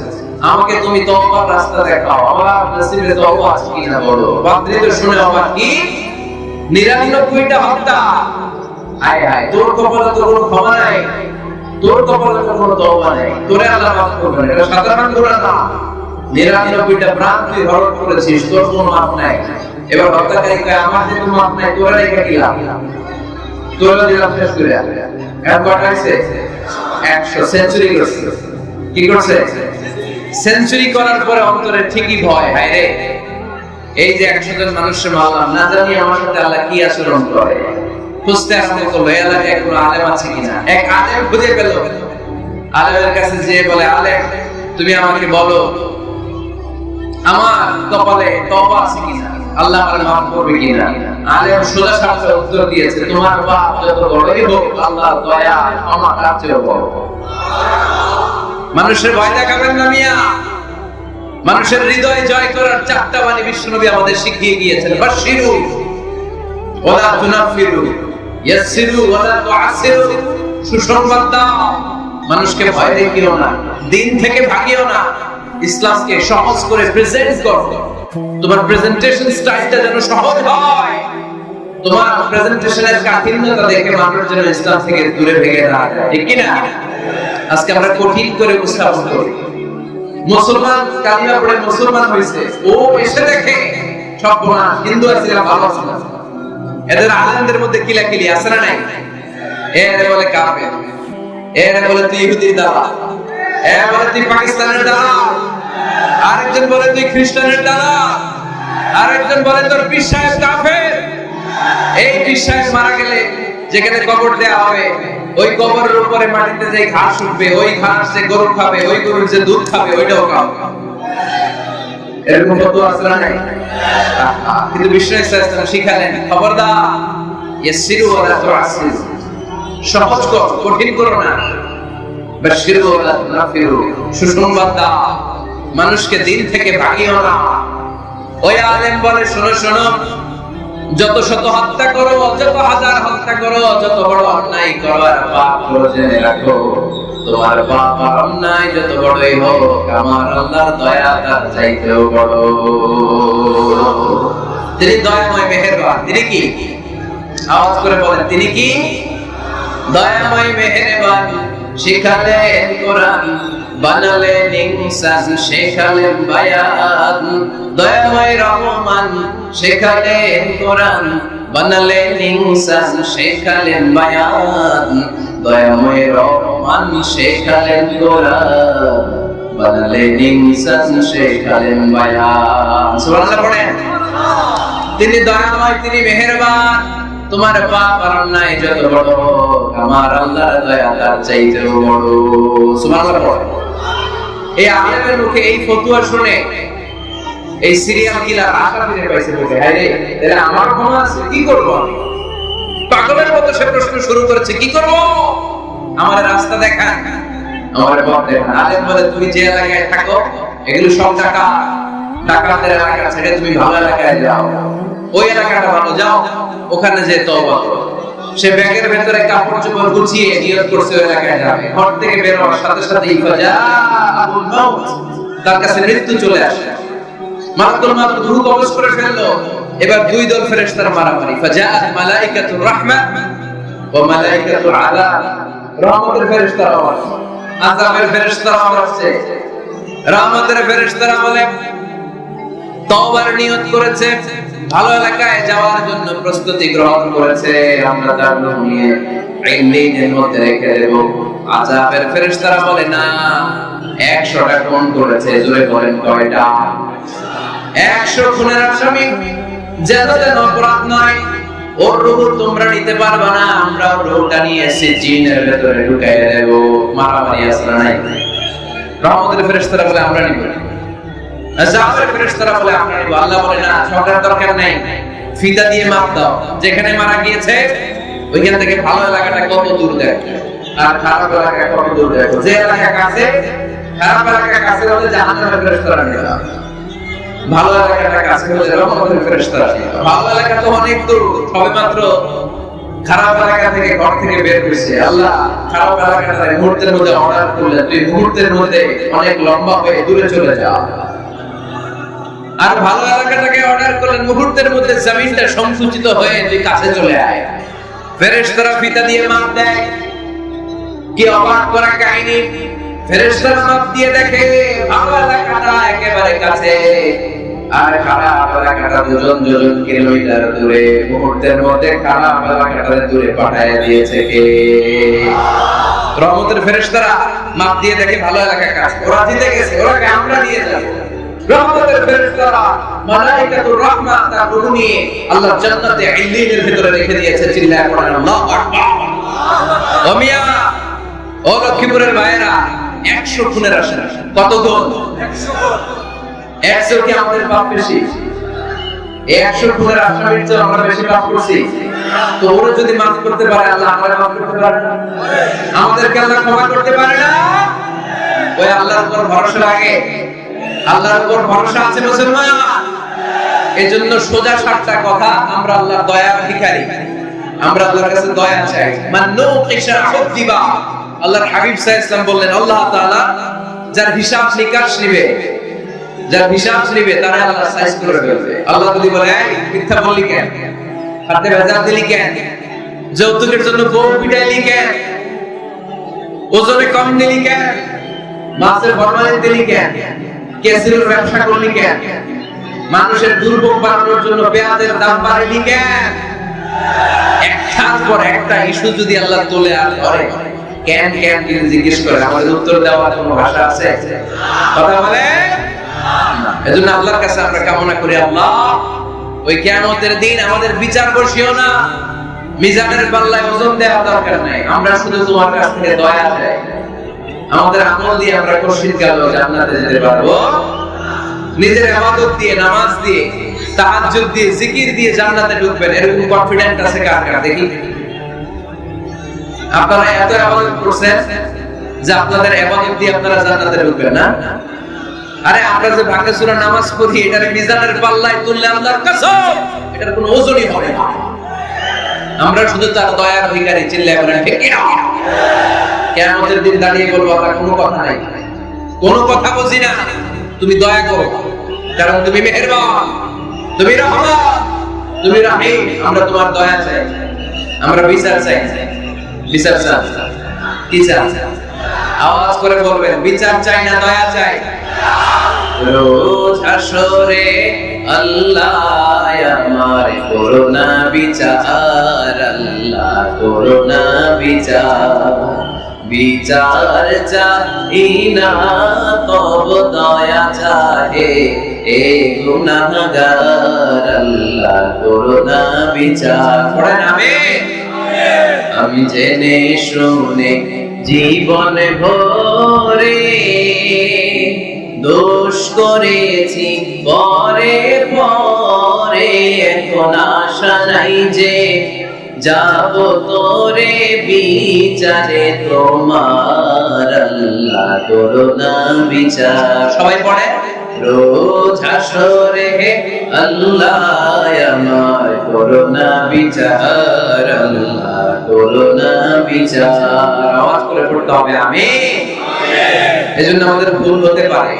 আমাকে তুমি তওবার রাস্তা দেখাও, আমার নসিবে তওবা আছে কিনা বলো। পাদ্রী তো শুনে অবাক, কি 99টা হত্যা? হায় হায়, তোর কপালে তো কোনো ক্ষমা নাই, তোর কপালে তো কোনো তওবা নাই, তোরে আল্লাহ মাফ করবে না। এটা সাধারণ গুনাহ না, 99টা প্রাণ তুই হরণ করেছিস, তোর কোনো মাফ নাই। এবার হত্যাকারী কয়, আমার যে কোনো মাফ নাই, তোরা রেখে দিলাম, তোরা দিলাম শেষ করে। এখন কয়টা হয়েছে? 100। সেঞ্চুরি করছে। কি করছে? সেঞ্চুরি করার পরে অন্তরে ঠিকই ভয়, হায় রে, এই যে 100 জন মানুষের মারলাম, না জানি আমার সাথে আল্লাহ কি আচরণ করে। খুঁজতে আরম্ভ করলো, এলাকায় কোনো আলেম আছে কিনা। এক আলেম খুঁজে পেল, আলেমের কাছে যেয়ে বলে, আলেম তুমি আমাকে বলো, আমার কপালে তওবা আছে কিনা, আল্লাহ আমাকে মাফ করবে কিনা। আলেম সোজা সাপটা উত্তর দিয়েছে, তোমার পাপ যত বড়ই হোক, আল্লাহর দয়া আমার কাছেও বড়। মানুষের ভয় দেখাবেন না মিয়া। মানুষের হৃদয় জয় করার 4টা বাণী বিশ্বনবী আমাদের শিখিয়ে গিয়েছেন। বাশিরু ওয়ালা তুনাফিরু, ইয়াসসিরু ওয়ালা তুআসসিরু। সুসংবাদ দাও, মানুষকে ভয় দেখিও না, দিন থেকে ভাগিও না, ইসলামকে সহজ করে প্রেজেন্ট করো। তোমার প্রেজেন্টেশন স্টাইলটা যেন সহজ হয়, তোমার প্রেজেন্টেশনের কাঠিন্যতা দেখে মানুষ যেন ইসলাম থেকে দূরে ভেগে না যায়, ঠিক কি না? আজকে আমরা কঠিন করে উপস্থাপন করি। মুসলমান কালিমা পড়ে মুসলমান হয়েছে, ও এসে দেখে সব না, হিন্দু আছে ভালো আছে, এদের আলেমদের মধ্যে কিলাকিলি আছে না নাই? এরা বলে কাফের, এরা বলে তুই ইহুদির দালাল, এরা বলে তুই পাকিস্তানের দালাল, আরেকজন বলে তুই খ্রিস্টানের দালাল, আরেকজন বলে তোর পীর সাহেব কাফের। এই পীর সাহেব মারা গেলে যেখানে কবর দেয়া হবে, ওই কবরের উপরে মাটিতে যে ঘাস উঠবে, ওই ঘাস যে গরু খাবে, ওই গরুর যে দুধ খাবে, ওইটাও খাবে। এরকম কত আছে না নাই? কিন্তু বিশ্ব ইসলাম শিখালেন, খবরদার, ইয়াসসিরু ওয়ালা তুআসসিরু, সহজ করো, কঠিন করো না। বাশশিরু ওয়ালা তুনাফিরু, সুসংবাদ দাও, মানুষকে দিন থেকে ভাগিও না। ওই আলেম বলে, শোনো শোনো, যত শত হত্যা করো, যত হাজার হত্যা করো, যত বড় অন্যায় করো আর পাপ করো, জেনে রাখো, তোমার পাপ আর অন্যায় যত বড়ই হোক, আমার আল্লাহর দয়া তার চাইতেও বড়। তিনি দয়াময় মেহেরবান। তিনি কি? আওয়াজ করে বলেন, তিনি কি? দয়াময় মেহেরবান। শিখালেন কোরআন, বানালেন ইনসান, শেখালেন বায়ান। দয়াময় রহমান, শেখালেন কোরআন, বানালেন ইনসান, শেখালেন বায়ান। দয়াময় রহমান, শেখালেন কোরআন, বানালেন ইনসান, শেখালেন বায়ান। সুবহানাল্লাহ পড়েন। তিনি দয়াময়, তিনি মেহেরবান। তোমার পাপ আর অন্যায় যত বড় হোক, আমার আল্লাহর দয়া তার চাইতেও বড়। সুবহানাল্লাহ পড়েন। এই আলেমের মুখে এই ফতোয়া শুনে এই সিরিয়াল কিলার আশা ফিরে পাইছে, বলে, হায় রে, এরা আমার ক্ষমা আছে, কি করব আমি? পাগলের মতো সে প্রশ্ন শুরু করেছে, কি করব? আমার রাস্তা দেখান, আমার পথ দেখান। আলেম বলে, তুমি যে এলাকায় থাকো, এগুলো সব ডাকাতের এলাকা ছেড়ে তুমি ভালো এলাকায় যাও, ওই এলাকাটা ভালো, যাও ওখানে যে তওবা করো। সে ব্যাগের ভেতরে কাপড় চোপড় গুছিয়ে নিয়ত করছে ওই এলাকায় যাবে। ঘর থেকে বের হওয়ার সাথে সাথে তার কাছে মৃত্যু চলে আসে, মালাকুল মউত রূহ কবজ করে ফেললো। এবার দুই দল ফেরেশতার মারামারি। ফাজাআত মালাইকাতুর রাহমা ওয়া মালাইকাতুল আযাব। রহমতের ফেরেশতারা আসছে, আযাবের ফেরেশতারা আসছে। রহমতের ফেরেশতারা বলে তওবার নিয়ত করেছে, ভালো এলাকায় যাওয়ার জন্য প্রস্তুতি গ্রহণ করেছে, আমরা তার নিয়ে ইল্লিনের মধ্যে রেখে দেব। আযাবের ফেরেশতারা বলে না, 100টা খুন করেছে। জোরে বলেন কয়টা? 100 খুনের আসামি, যেন অপরাধ নয়, ওর রূহ তোমরা নিতে পারবে না, আমরা ওর রূহটা নিয়ে এসে জিনের ভেতরে ঢুকাইয়ে দেব। মারামারি আসলে নাই। রহমতের ফেরেশতারা বলে আমরা নিব, আযাবের ফেরেশতারা বলে আমরা নিব। আল্লাহ বলে না, ঝগড়ার দরকার নাই, ফিতা দিয়ে মাপ দাও। যেখানে মারা গিয়েছে ওইখান থেকে ভালো এলাকাটা কত দূর দেখো আর খারাপ এলাকা কত দূর দেখো। যে এলাকা কাছে, খারাপ এলাকা কাছে হলে জাহান্নামের ফেরেশতারা নিবে, ভালো এলাকাটা কাছে হলে রহমতের ফেরেশতারা নিবে। ভালো এলাকা তো অনেক দূর, সবেমাত্র খারাপ এলাকা থেকে ঘর থেকে বের হয়েছে। আল্লাহ খারাপ এলাকাটা মুহূর্তের মধ্যে অর্ডার করলে তুই মুহূর্তের মধ্যে অনেক লম্বা হয়ে দূরে চলে যা। আর ভালো এলাকাটাকে অর্ডার করলেন মুহূর্তের মধ্যে জমিনটা সংকুচিত হয়ে তুই কাছে চলে আয়। ফেরেশতারা ফিতা দিয়ে মাপ দেয়। কি অবাক করা কাহিনী! ফেরেশতারা মাপ দিয়ে দেখে ভালো এলাকাটা একেবারে কাছে, আর খারাপ এলাকাটা দুজন কিলোমিটার দূরে। মুহূর্তের মধ্যে খারাপ এলাকাটা দূরে পাঠিয়ে দিয়েছে কে? রহমতের ফেরেশতারা মাপ দিয়ে দেখে ভালো এলাকা কাছে, ওরা জিতে গেছে, ওরাকে আমরা নিয়ে যাব। রহমতের ফেরেশতারা মালায়েকাতুর রাহমাত তার রূহ নিয়ে আল্লাহ জান্নাতে ইল্লিনের ভিতরে রেখে দিয়েছে। চিল্লায়ে পড়েন আল্লাহু আকবার। ও মিয়া, ও লক্ষ্মীপুরের ভাইয়েরা, 100 খুনের আসামি। কত গুণ? 100 কি আমাদের পাপ বেশি? 100 খুনের আসামির চেয়ে আমরা বেশি পাপ করছি। তো ওরা যদি মাফ করতে পারে, আল্লাহ আমাদের মাফ করতে পারে না? আমাদেরকে আল্লাহ ক্ষমা করতে পারে না? ওই আল্লাহর উপর ভরসা লাগে। আল্লাহর উপর ভরসা আছে মুসলমান। এজন্য সোজা সাপটা কথা, আমরা আল্লাহর দয়ার ভিখারি, আমরা আল্লাহর কাছে দয়া চাই। মান্নু কিশা হুদ্দিবা, আল্লাহর হাবিব সাল্লাল্লাহু আলাইহি ওয়াসাল্লাম বললেন, আল্লাহ তাআলা যার হিসাব নিকাশ নেবে, যার হিসাব নেবে তারা আল্লাহ সাইজ করে ফেলবে। আল্লাহ যদি বলে মিথ্যা বললি কেন, হাতে ভেজাল দিলি কেন, যৌতুকের জন্য বউ পিটাইলি কেন, ওজনে কম দিলি কেন, মাছের ফরমালিন দিলি কেন, ক্যাসিনোর ব্যবসা করলি কেন, মানুষের দুর্ভোগ বাড়ানোর জন্য পেঁয়াজের দাম বাড়াইলি কেন, একটার পর একটা ইস্যু যদি আল্লাহ তোলে আর ধরে কেন কেন যদি জিজ্ঞেস করে, আমাদের উত্তর দেওয়ার কোনো ভাষা আছে? কথা বলে। এজন্য আল্লাহর কাছে আমরা কামনা করি, আল্লাহ ওই কিয়ামতের দিন আমাদের বিচার বসিও না, মিজানের পাল্লায় ওজন দেওয়া দরকার নাই, আমরা শুধু তোমার কাছ থেকে দয়া চাই। আমাদের আমল দিয়ে আমরা খুশির কালো জান্নাতে যেতে পারবো, নিজের ইবাদত দিয়ে, নামাজ দিয়ে, তাহাজ্জুদ দিয়ে, জিকির দিয়ে জান্নাতে ঢুকবেন, এরকম কনফিডেন্ট আছে কার কার? দেখি আপনারা এত ইবাদত করছেন যে আপনাদের ইবাদত দিয়ে আপনারা জান্নাতে ঢুকবেন না? আরে আমরা যে ভাঙা সূরা নামাজ পড়ি, এটার মিজানের পাল্লায় তুললে আল্লাহর কসম এটার কোনো ওজনই হবে না। আমরা শুধু তার দয়ার ভিখারি। চিল্লায় বলেন ঠিক কি না? কিয়ামতের দিন দাঁড়িয়ে বলবো, আমরা কোনো কথা নাই, কোনো কথা বুঝি না, তুমি দয়া করো, কারণ তুমি মেহেরবান, তুমি রহমান, তুমি রহিম। আমরা তোমার দয়া চাই, আমরা বিচার চাই। বিচার চাই কি চাই? আওয়াজ করে বলবেন, বিচার চাই না দয়া চাই? রোজ হাসরে আল্লাহ আমার করুণা বিচার, আল্লাহ করুণা বিচার, বিচার চাই না তব দয়া চাহে এ গুনাহগার, আল্লাহ করুণা বিচার। পড়েন আমিন। আমি জেনে শুনে জীবন ভরে দোষ করেছি পরে পরে, এখন আশা নাই যে যাব তোরে বিচারে তোমার, আল্লাহ করুণা বিচার। সবাই পড়ে রোজ হাসরে আল্লাহ আমার করুণা বিচার, আল্লাহ করুণা বিচার। আওয়াজ করে পড়তে হবে আমিন। এজন্য আমাদের ভুল হতে পারে,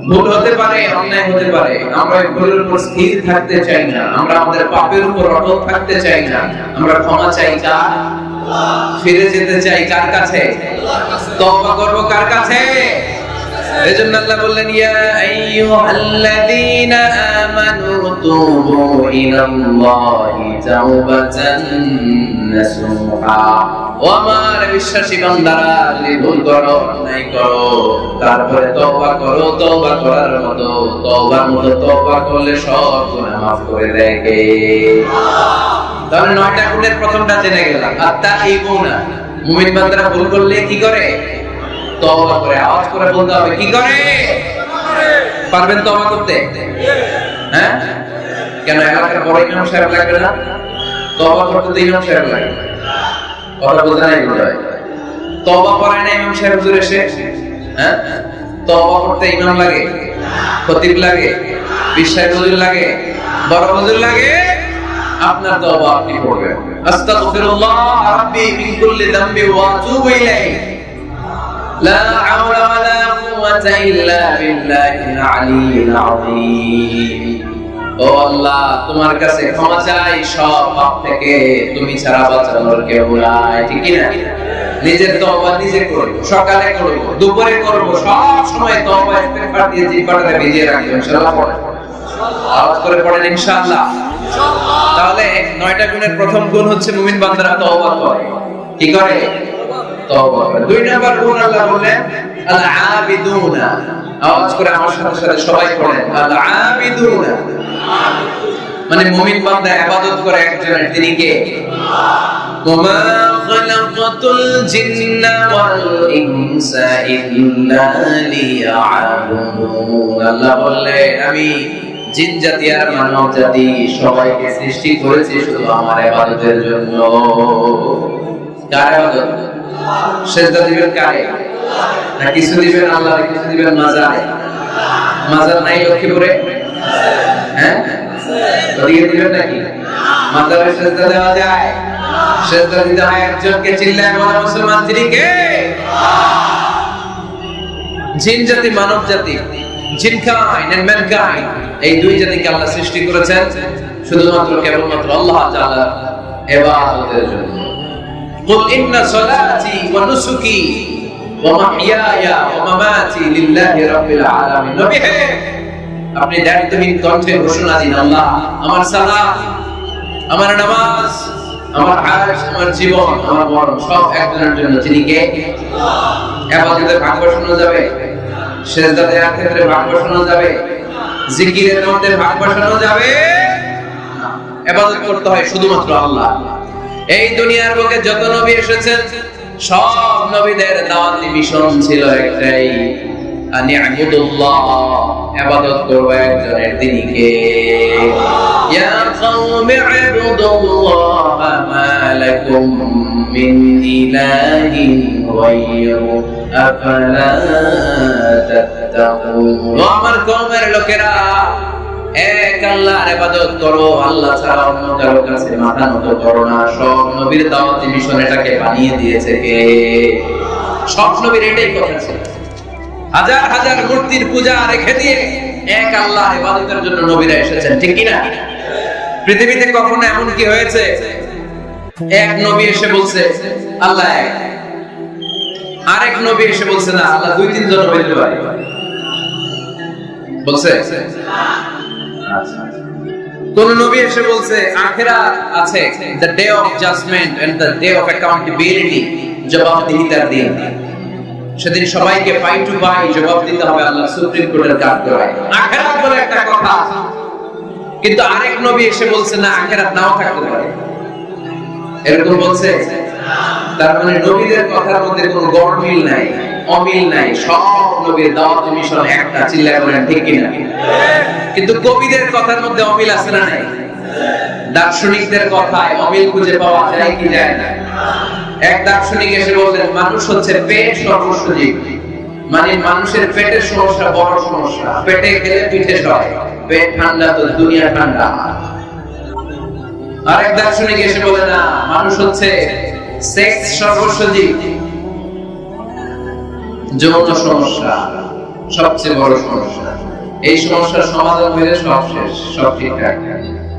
ভুল হতে পারে, অন্যায় হতে পারে, আমরা এই ভুলের উপর স্থির থাকতে চাই না, আমরা আমাদের পাপের উপর অটল থাকতে চাই না, আমরা ক্ষমা চাই কার? ফিরে যেতে চাই কার কাছে? তওবা করব কার কাছে? এজন্য আল্লাহ বললেন ইয়া আইয়ুহাল্লাযীনা আমানু তুবু ইলাল্লাহি তাওবাতান নাসুহা। ও আমার বিশ্বাসী বান্দারা, যদি ভুল করো, অন্যায় করো, তারপরে তওবা করো, তওবা করার মতো, তওবার মতো তওবা করলে সব গুনাহ মাফ করে দেয় কে? তাহলে 9টা গুণের প্রথমটা জেনে গেলাম। আত-তাইবুনা, মুমিন বান্দারা ভুল করলে কি করে? তওবা করে। আওয়াজ করে বলতে হবে, কি করে? পারবেন তওবা করতে? হ্যাঁ, কেন এলাকার বড় ইমাম সাহেব লাগবে না? তওবা করতে তো ইমাম সাহেব লাগে। কথা বলতে নাই বলে তওবা করে না ইমাম সাহেব হুজুর এসে? হ্যাঁ, তওবা করতে ইমাম লাগে, খতিব লাগে, বিশ্বাস হুজুর লাগে, বড় হুজুর লাগে। আপনার তওবা আপনি করবেন। আস্তাগফিরুল্লাহ রাব্বি মিন কুল্লি যামবি ওয়া আতুবু ইলাইহি লা হাওলা ওয়ালা কুওয়াতা ইল্লা বিল্লাহিল আলিয়্যিল আযীম। ও আল্লাহ, তোমার কাছে ক্ষমা চাই সব পাপ থেকে, তুমি ছাড়া বাঁচানোর কেউ নাই। ঠিক কি না? নিজের তওবা নিজে করব, সকালে করব, দুপুরে করব, সব সময় তওবা ইস্তেগফার দিয়ে জিহ্বাটাকে ভিজিয়ে রাখবেন ইনশাআল্লাহ। পড়েন, আওয়াজ করে পড়েন ইনশাআল্লাহ। তাহলে 9টা গুণের প্রথম গুণ হচ্ছে মুমিন বান্দারা তওবা করে। কি করে? তওবা করে। 2 নাম্বার গুণ আল্লাহ বলেন আল আবিদুনা। আওয়াজ করে আমার সাথে সাথে সবাই পড়েন আল আবিদুনা। মানে মুমিন বান্দা ইবাদত করে একজনের, তিনি কে? ওমা খালাকাতুল জিন্না ওয়াল ইনসা ইল্লা লিয়াবুদুন। আল্লাহ বললেন, আমি জিন জাতি আর মানব জাতি সবাইকে সৃষ্টি করেছি শুধু আমার ইবাদতের জন্য। কার ইবাদত? সেজদা দিবেন কারে? না কিছু দিবেন আল্লাহর, কিছু দিবেন মাজারে? মাজার নাই লক্ষ্মীপুরে? হ্যাঁ, ওদিকে দিবেন নাকি? মাজারে সেজদা দেওয়া যায়? সেজদা দিতে হয় একজনকে। চিল্লায় বলা মুসলমান, তিনি কে? জিন জাতি মানব জাতি, জিনকাইন্ড এন্ড ম্যানকাইন্ড, এই দুই জাতিকে আল্লাহ সৃষ্টি করেছেন শুধুমাত্র কেবলমাত্র আল্লাহ তাআলার ইবাদতের জন্য। কুল ইন্না সলাতি ওয়া নুসুকি ওয়া মাহইয়ায়া ওয়া মামাতি লিল্লাহি রাব্বিল আলামিন। নবী হে, আপনি দায়িত্বহীন কণ্ঠে ঘোষণা দিন, আল্লাহ, আমার সালাত, আমার নামাজ, আমার হজ, আমার জীবন, আমার মরণ সব একজনের জন্য। তিনি কে? ইবাদতের ভাগ বসানো যাবে? সেজদা দেওয়ার ক্ষেত্রে ভাগ বসানো যাবে? জিকিরের মধ্যে ভাগ বসানো যাবে? ইবাদত করতে হয় শুধুমাত্র আল্লাহ। এই দুনিয়ার বুকে যত নবী এসেছেন সব নবীদের দাওয়াতি মিশন ছিল একটাই, আনি আবুদুল্লাহ, ইবাদত করব একজনের, তিনি কে? ইয়া কওমি আবুদুল্লাহ মা লাকুম মিন ইলাহিন গায়রু আফালা তাত্তাকুন। ও আমার কওমের লোকেরা, এক আল্লাহর ইবাদত করো, আল্লাহ ছাড়া অন্য কারো কাছে মাথা নত করো না। সব নবীর দাওয়াতি মিশন এটাকে বানিয়ে দিয়েছে কে? সব নবীর এটাই কথা ছিল। হাজার হাজার মূর্তির পূজা রেখে দিয়ে এক আল্লাহর ইবাদতের জন্য নবীরা এসেছেন। ঠিক কি না? পৃথিবীতে কখনো এমন কি হয়েছে এক নবী এসে বলছে আল্লাহ এক, আরেক নবী এসে বলছে না আল্লাহ 2-3 জন হইতে পারে? বলছে? কোন নবী এসে বলছে আখিরাত আছে, the day of judgment and the day of accountability, জবাবদিহিতার দিন, সেদিন সবাইকে পাই টু পাই জবাব দিতে হবে আল্লাহ সুপ্রিম কোর্টের কাঠগড়ায়। আখিরাত বলে একটা কথা, কিন্তু আরেক নবী এসে বলছে না আখিরাত নাও থাকতে পারে। এরকম বলছে? তার মানে নবীদের কথার মধ্যে কোনো গড়মিল নাই, অমিল নাই। সব নবীর দাওয়াত মিশন একটা। চিল্লায় বলেন ঠিক কি না? কিন্তু কবিদের কথার মধ্যে অমিল আছে না নাই? দার্শনিকদের কথায় অমিল খুঁজে পাওয়া যায় কি যায় না? এক দার্শনিক এসে বললেন মানুষ হচ্ছে পেট সর্বস্ব জীব, মানে মানুষের পেটের সমস্যা বড় সমস্যা। পেটে খেলে পিঠে সয়, পেট ঠান্ডা তো দুনিয়া ঠান্ডা। আরেক দার্শনিক এসে বলে না, মানুষ হচ্ছে সেক্স সর্বস্ব জীব, যৌন সমস্যা সবচেয়ে বড় সমস্যা। এই সমস্যার সমাধান হইলে সব শেষ, সব ঠিকঠাক।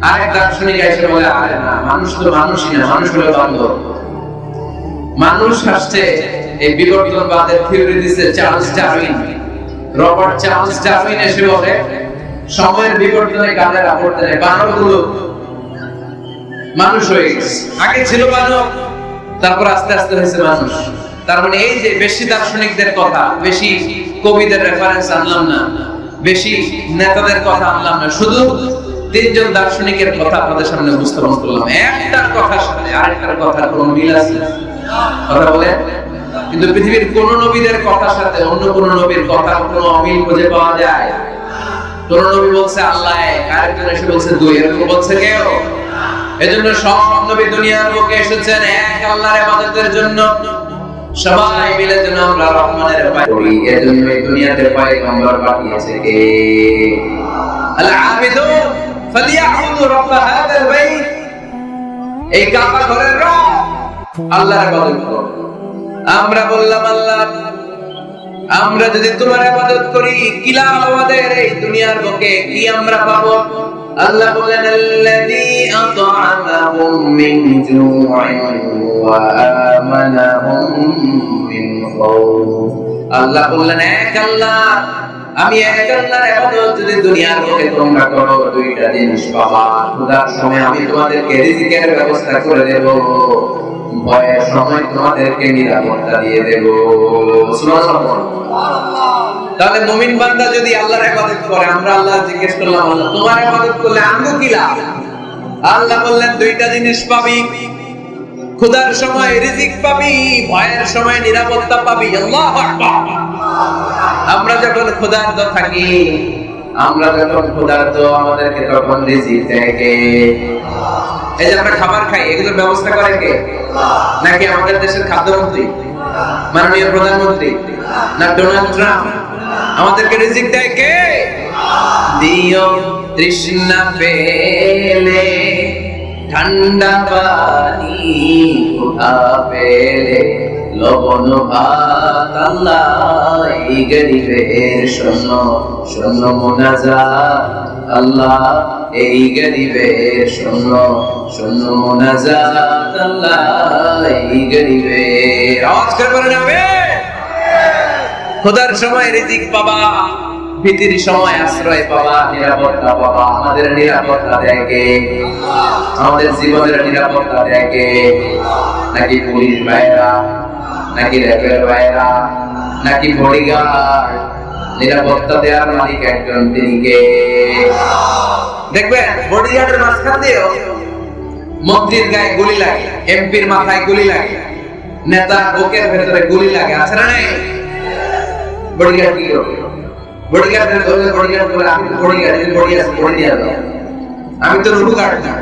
আরেক দার্শনিক এসে বলে আরে না, মানুষ তো মানুষই না, মানুষ হলো বান্দর। মানুষ আসছে এই বিবর্তনবাদের থিওরি দিছে Charles Darwin, Robert Charles Darwin এসে বলে সময়ের বিবর্তনে কালের আবর্তনে বানরগুলো মানুষ হয়ে গেছে। আগে ছিল বানর, তারপর আস্তে আস্তে হয়েছে মানুষ। তার মানে এই যে বেশি দার্শনিকদের কথা, বেশি কবিদের রেফারেন্স আনলাম না, বেশি নেতাদের কথা আনলাম না, শুধু তিনজন দার্শনিকের কথা আপনাদের সামনে উপস্থাপন করলাম। একটার কথার সাথে আরেকটার কথার কোনো মিল আছে? কথা বলে। কিন্তু পৃথিবীর কোন নবীদের কথার সাথে অন্য কোন নবীর কথার কোনো অমিল খুঁজে পাওয়া যায়? কোন নবী বলছে আল্লাহ এক, আরেকজন এসে বলছে দুই, এরকম বলছে কেউ? এজন্য সব নবী দুনিয়ার বুকে এসেছেন এক আল্লাহর ইবাদতের জন্য। সবাই মিলে যেন আমরা রহমানের ইবাদত করি। এজন্য এই দুনিয়াতে পয়গম্বর পাঠিয়েছে কে? আল আবিদুন ফালিয়াবুদু রাব্ব হাযাল বাইত। এই কাবা ঘরের রব আল্লাহর ইবাদত করো। আমরা বললাম আল্লাহ, আমরা যদি তোমার ইবাদত করি কি লাভ আমাদের এই দুনিয়ার বুকে, কি আমরা পাবো? আল্লাহ বলেন আল্লাযী আত'আমাহুম মিন জু'ইন ওয়া আমানাহুম মিন খাউফ। আল্লাহ বললেন এক আল্লাহ, আমি এক আল্লাহর ইবাদত যদি দুনিয়ার বুকে তোমরা করো, দুইটা জিনিস পাবা। ক্ষুধার সময় আমি তোমাদেরকে রিজিকের ব্যবস্থা করে দেব, ভয়ের সময় তোমাদেরকে নিরাপত্তা দিয়ে দেব। সুবহানাল্লাহ। তাহলে মুমিন বান্দা যদি আল্লাহর ইবাদত করে, আমরা আল্লাহ জিজ্ঞেস করলাম আল্লাহ তোমার ইবাদত করলে আমগো কি লাভ? আল্লাহ বললেন দুইটা জিনিস পাবি, ক্ষুধার সময় রিজিক পাবি, ভয়ের সময় নিরাপত্তা পাবি। আল্লাহু আকবার। আমরা যখন ক্ষুধার্ত থাকি, আমরা যখন ক্ষুধার্ত, আমাদেরকে তখন রিজিক দেয় কে? এই যে আমরা খাবার খাই, এগুলোর ব্যবস্থা করে কে? নাকি আমাদের দেশের খাদ্যমন্ত্রী, মাননীয় প্রধানমন্ত্রী, না ডোনাল্ড ট্রাম্প? আমাদেরকে রিজিক দেয় কে? দিও তৃষ্ণা পেলে ঠান্ডা পানি, ক্ষুধা পেলে লবণ ভাত। আল্লাহ এই গরিবের শোন শোন মুনাজাত। আল্লাহ এই গরিবের শোন শোন মুনাজাত। আল্লাহ এই গরিবের। আওয়াজ করে বলেন আমিন। খোদার সময় রিজিক পাবা, ভীতির সময় আশ্রয় পাবা, নিরাপত্তা পাবা। আমাদের নিরাপত্তা দেয় কে? আমাদের জীবনের নিরাপত্তা দেয় কে? নাকি পুলিশ ভাইরা, নাকি র্যাবের ভাইরা, নাকি বডিগার্ড? নিরাপত্তা দেওয়ার মালিক একজন, তিনি কে? দেখবেন বডিগার্ডের মাঝখান দিয়েও মন্ত্রীর গায়ে গুলি লাগে, এমপির মাথায় গুলি লাগে, নেতার বুকের ভেতরে গুলি লাগে, আছে না নাই? বডিগার্ড কি করবে? বডিগার্ডের বডিগার্ড বলে আমি বডিগার্ড, বডি আছে, বডি দিয়ে দাও। আমি তো রুডু গার্ড না।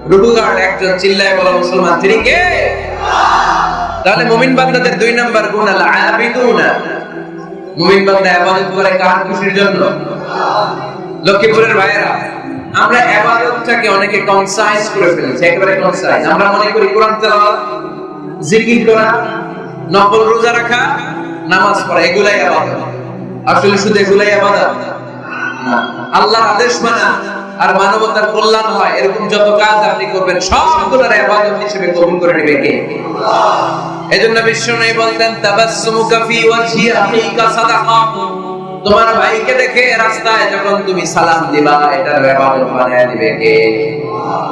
রুডু গার্ড একজন, চিল্লায় বলা মুসলমান, তিনি কে? তাহলে মুমিন বান্দাদের দুই নাম্বার গুণ আল আবিদুনা। মুমিন বান্দা ইবাদত করে কার খুশির জন্য? লক্ষ্মীপুরের ভাইয়েরা, আমরা ইবাদতটাকে অনেকে কনসাইজ করে ফেলেছি, একেবারে কনসাইজ। আমরা মনে করি কোরআন তেলাওয়াত, জিকির করা, নফল রোজা রাখা, নামাজ পড়া এগুলাই ইবাদত। আসলে শুধু এগুলাই ইবাদত না। আল্লাহর আদেশ মানা আর মানবতার কল্যাণ হয় এরকম যত কাজ আপনি করবেন সবগুলোর ইবাদত হিসেবে কবুল করে নেবে কে? আল্লাহ। এজন্য বিশ্বনবী বলতেন তাবাসসুমুকা ফি ওয়াজহি আখিকা সাদাকা। তোমার ভাইকে দেখে রাস্তায় যখন তুমি সালাম দিবা, এটার ইবাদত বানায় দিবে কে?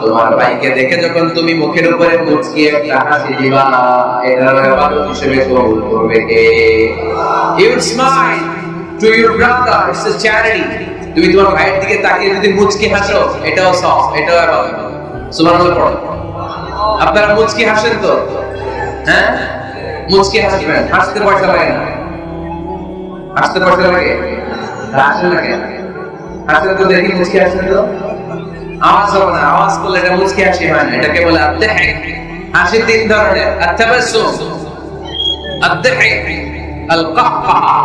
তোমার ভাইকে দেখে যখন তুমি মুখের উপরে মুচকি একটা হাসি দিবা, এটার ইবাদত হিসেবে কবুল করবে কে? You smile to your brother, it's a charity. তুমি তোমার ভাইয়ের দিকে তাকিয়ে যদি মুচকি হাসো, এটাও সওয়াব, এটাও ইবাদত। সুবহানাল্লাহ পড়ো। আপনারা মুচকি হাসেন তো? হ্যাঁ, মুচকি হাসবেন। হাসতে পয়সা লাগে না? হাসতে পয়সা লাগে? হাসেন না কেন? হাসেন তো দেখি, মুচকি হাসেন তো? আওয়াজ হবে না, আওয়াজ করলে এটা মুচকি হাসি হয় না। এটাকে বলে আদ-দাহিক। হাসি তিন ধরনের, আত-তাবাসসুম, আদ-দাহিক, আল-কাহকাহা।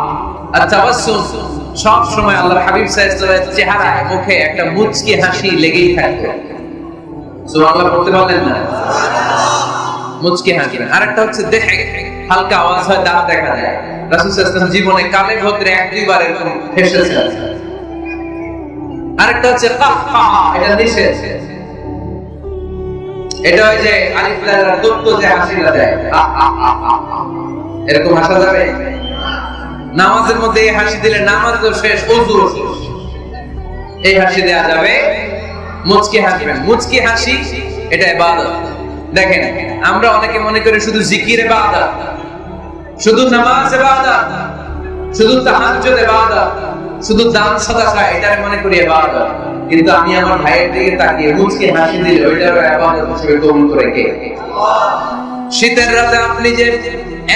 আত-তাবাসসুম সব সময় আল্লাহর হাবিব সাল্লাল্লাহু আলাইহি ওয়াসাল্লামের চেহারায়, মুখে একটা মুচকি হাসি লেগেই থাকতো। সুবহানাল্লাহ পড়তে পারলেন না? মুচকি হাসি। আরেকটা হচ্ছে দাহিক, হালকা আওয়াজ হয়, দাঁত দেখা যায়। রাসূল সাল্লাল্লাহু আলাইহি ওয়াসাল্লাম জীবনে কালে ভদ্রে এক দুইবার এরকম হেসেছেন। আরেকটা হচ্ছে কাহকাহা, এটা নিষেধ। এটা হয় যে আলিফ লাম রা দত্ত যে হাসিটা দেয়, এরকম হাসা যাবে? নামাজের মধ্যে এই হাসি দিলে নামাজ তো শেষ, ওযু শেষ। এই হাসি দেয়া যাবে, মুচকি হাসবেন। মুচকি হাসি এটা ইবাদত। দেখেন আমরা অনেকে মনে করি শুধু জিকির ইবাদত, শুধু নামাজ ইবাদত, শুধু তাহাজ্জুদ ইবাদত, শুধু দান সাদাকা এটা মনে করি ইবাদত। কিন্তু আমি আমার ভাইয়ের দিকে তাকিয়ে মুচকি হাসি দিলে ওইটারও ইবাদত হিসেবে কবুল করে কে? শীতের রাতে আপনি যে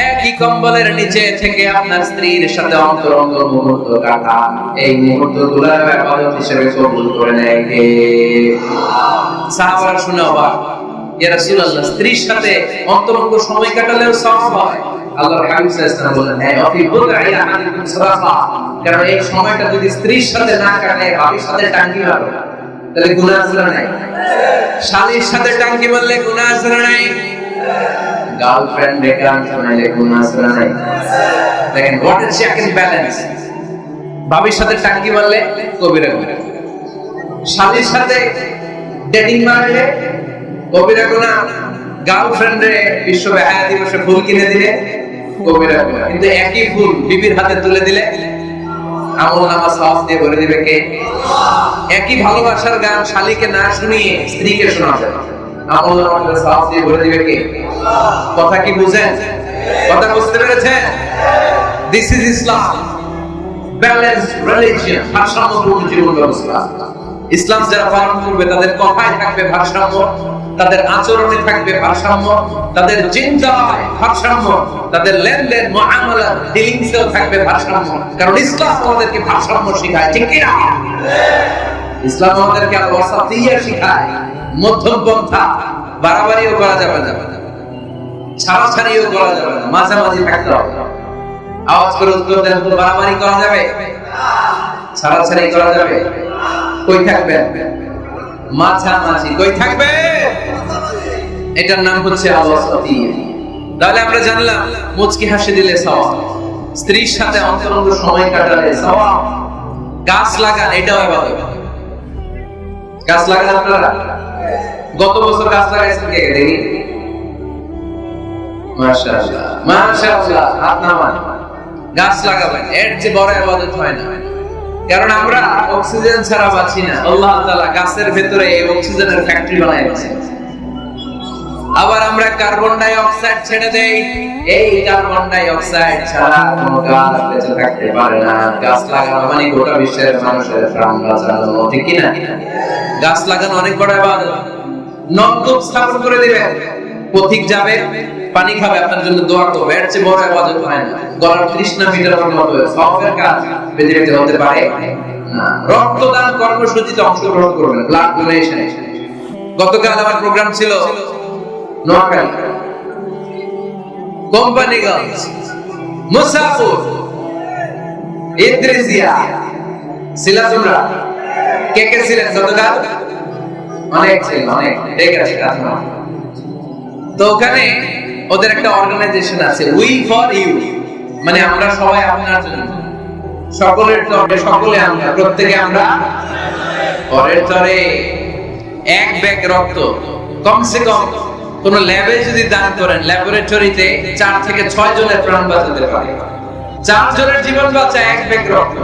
একই কম্বলের নিচে থেকে আপনার স্ত্রীর সাথে অন্তরঙ্গ মুহূর্ত কাটান, এই মুহূর্তগুলো ইবাদত হিসেবে কবুল করে নেয় কে? সাহাবারা শুনে অবাক, ইয়া রাসূলুল্লাহ, স্ত্রীর সাথে অন্তরঙ্গ সময় কাটালেও সওয়াব হয়? আল্লাহর হাবিব সাল্লাল্লাহু আলাইহি ওয়াসাল্লাম বলেন, হ্যাঁ, অফি বুদঈ আহাদিকুম সাদাকা। কারণ এই সময়টা যদি স্ত্রীর সাথে না কাটে, ভাবির সাথে টাঙ্কি মারো, তাহলে গুনাহ আছে না নাই? শালীর সাথে টাঙ্কি মারলে গুনাহ আছে না নাই? গার্লফ্রেন্ড বেকার শোনাইলে গুনাহ আছে না নাই? দেখেন what is check and balance. ভাবির সাথে টাঙ্কি মারলে কবিরা গুনাহ, শালীর সাথে ডেটিং মারলে কবিরা গুনাহ, গার্লফ্রেন্ডে বিশ্ব বেহায়া দিবসে ফুল কিনে দিলে কবিরা গুনাহ। কিন্তু একই ফুল বিবির হাতে তুলে দিলে আমলনামা সওয়াব দিয়ে ভরে দিবে কে? একই ভালোবাসার গান শালীকে না শুনিয়ে স্ত্রীকে শোনাবে, আমলনামা সওয়াব দিয়ে ভরে দিবে কে? কথা কি বুঝেন? কথা বুঝতে পেরেছেন? This is Islam, balanced religion, ভারসাম্যপূর্ণ জীবন ব্যবস্থা। ইসলাম যারা পালন করবে তাদের কথায় থাকবে ভারসাম্য, তাদের আচরণে থাকবে ভারসাম্য, তাদের চিন্তায় ভারসাম্য, তাদের লেনদেন মুআমালা ডিলিংসেও থাকবে ভারসাম্য। কারণ ইসলাম আমাদেরকে ভারসাম্য শেখায়, ঠিক কি না? ইসলাম আমাদেরকে ওয়াসাতিয়া শেখায়, মধ্যম পন্থা। বাড়াবাড়িও করা যাবে না, ছাড়াছাড়িও করা যাবে না, মাঝামাঝি থাকতে হবে। আওয়াজ করে উত্তর দেন তো, বাড়াবাড়ি করা যাবে? ছাড়াছাড়ি করা যাবে? কই থাকবেন? মাঝামাঝি কই থাকবে? এটার নাম হচ্ছে আওয়াসাতিয়া। তাহলে আমরা জানলাম মুচকি হাসি দিলে সওয়াব, স্ত্রীর সাথে অন্তরঙ্গ সময় কাটালে সওয়াব, গাছ লাগান এটাও ইবাদত। গাছ লাগান আপনারা? গত বছর গাছ লাগাইছেন কে? দেখি। মাশাআল্লাহ, মাশাআল্লাহ, হাত নামান। গাছ লাগাবেন, এর চেয়ে বড় ইবাদত হয় না। কারণ আমরা অক্সিজেন ছাড়া বাঁচি না, আল্লাহ তাআলা গাছের ভেতরে এই অক্সিজেনের ফ্যাক্টরি বানাইছেন। আবার আমরা কার্বন ডাই অক্সাইড ছেড়ে দেই, এই কার্বন ডাই অক্সাইড ছাড়া কোনো গাছ বেঁচে থাকতে পারে না। গাছ লাগানো মানে গোটা বিশ্বের মানুষের প্রাণ বাঁচানো, ঠিক কি না? গাছ লাগানো অনেক বড় ইবাদত। নলকূপ স্থাপন করে দিবেন, পথিক যাবে, পানি খাবে, আপনার জন্য দোয়া করবে, এর চেয়ে বড় ইবাদত হয় না। গলার তৃষ্ণা মেটানোর মতো সওয়াবের কাজ পৃথিবীতে হতে পারে না। রক্তদান কর্মসূচিতে অংশগ্রহণ করবেন, ব্লাড ডোনেশন। গতকাল আমার প্রোগ্রাম ছিল নোয়াখালী, কোম্পানিগঞ্জ, মুসাফুর, ইদ্রিসিয়া, সিলাসুরা। কে কে ছিলেন গতকাল? অনেক ছিলেন, অনেক ঠিক আছে। তো ওখানে ওদের একটা অর্গানাইজেশন আছে, উই ফর ইউ, মানে আমরা সবাই আপনার জন্য, সকলের তরে সকলে আমরা, প্রত্যেকে আমরা পরের তরে। এক ব্যাগ রক্ত কমসে কম কোন ল্যাবে যদি দান করেন, ল্যাবরেটরিতে 4 থেকে 6 জনের প্রাণ বাঁচাতে পারে। 4 জনের জীবন বাঁচায় এক ব্যাগ রক্ত।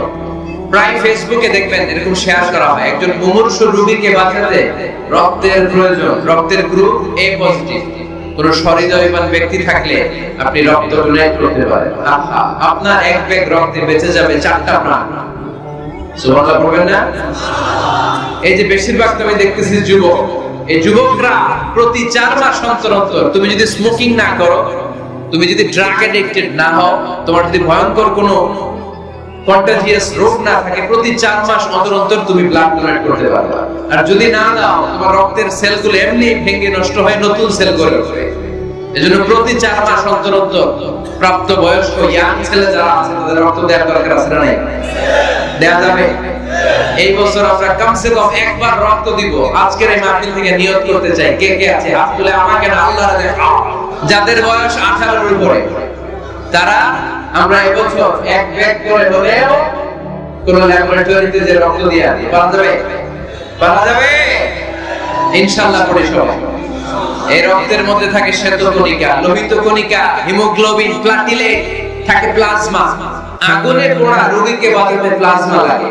প্রায় ফেসবুকে দেখবেন এরকম শেয়ার করা হয়, একজন মুমূর্ষু রোগীকে বাঁচাতে রক্তের প্রয়োজন, রক্তের গ্রুপ এ পজিটিভ। কোন সহৃদয়বান ব্যক্তি থাকলে আপনি রক্ত ডোনেট করতে পারেন। আপনার এক ব্যাগ রক্তে বেঁচে যাবে 4টা প্রাণ। সুবহানাল্লাহ বলবেন না? এই যে বেশিরভাগ আমি দেখতেছি যুবক, এই যুবকরা প্রতি 4 মাস অন্তর অন্তর, তুমি যদি স্মোকিং না করো, তুমি যদি ড্রাগ অ্যাডিক্টেড না হও, তোমার যদি ভয়ঙ্কর কোনো কন্টাজিয়াস রোগ না থাকে, প্রতি 4 মাস অন্তর অন্তর তুমি ব্লাড ডোনেট করতে পারবে। আর যদি না দাও, তোমার রক্তের সেলগুলো এমনি ভেঙে নষ্ট হয়ে নতুন সেল গড়ে উঠবে। এজন্য প্রতি 4 মাস অন্তর অন্তর প্রাপ্ত বয়স্ক ইয়াং ছেলে যারা আছে তাদের রক্ত দেওয়ার দরকার আছে না নাই? দেয়া যাবে? এই বছর আমরা কমসে কম একবার রক্ত দিব। আজকের এই মাহফিল থেকে নিয়ত করতে চাই, কে কে আছে হাত তুলে আমাকে না আল্লাহর দেখাও। যাদের বয়স 18 এর উপরে তারা আমরা এই বছর এক ব্যাগ করে হলেও কোন ল্যাবরেটরিতে যে রক্ত দিয়ে দিই, পারা যাবে? পারা যাবে ইনশাআল্লাহ। পড়ে সবাই। এই রক্তের মধ্যে থাকে শ্বেত কণিকা, লোহিত কণিকা, হিমোগ্লোবিন, প্লাটিলেট, থাকে প্লাজমা, আগুনে পোড়া রোগীকে বাঁচাতে প্লাজমা লাগে।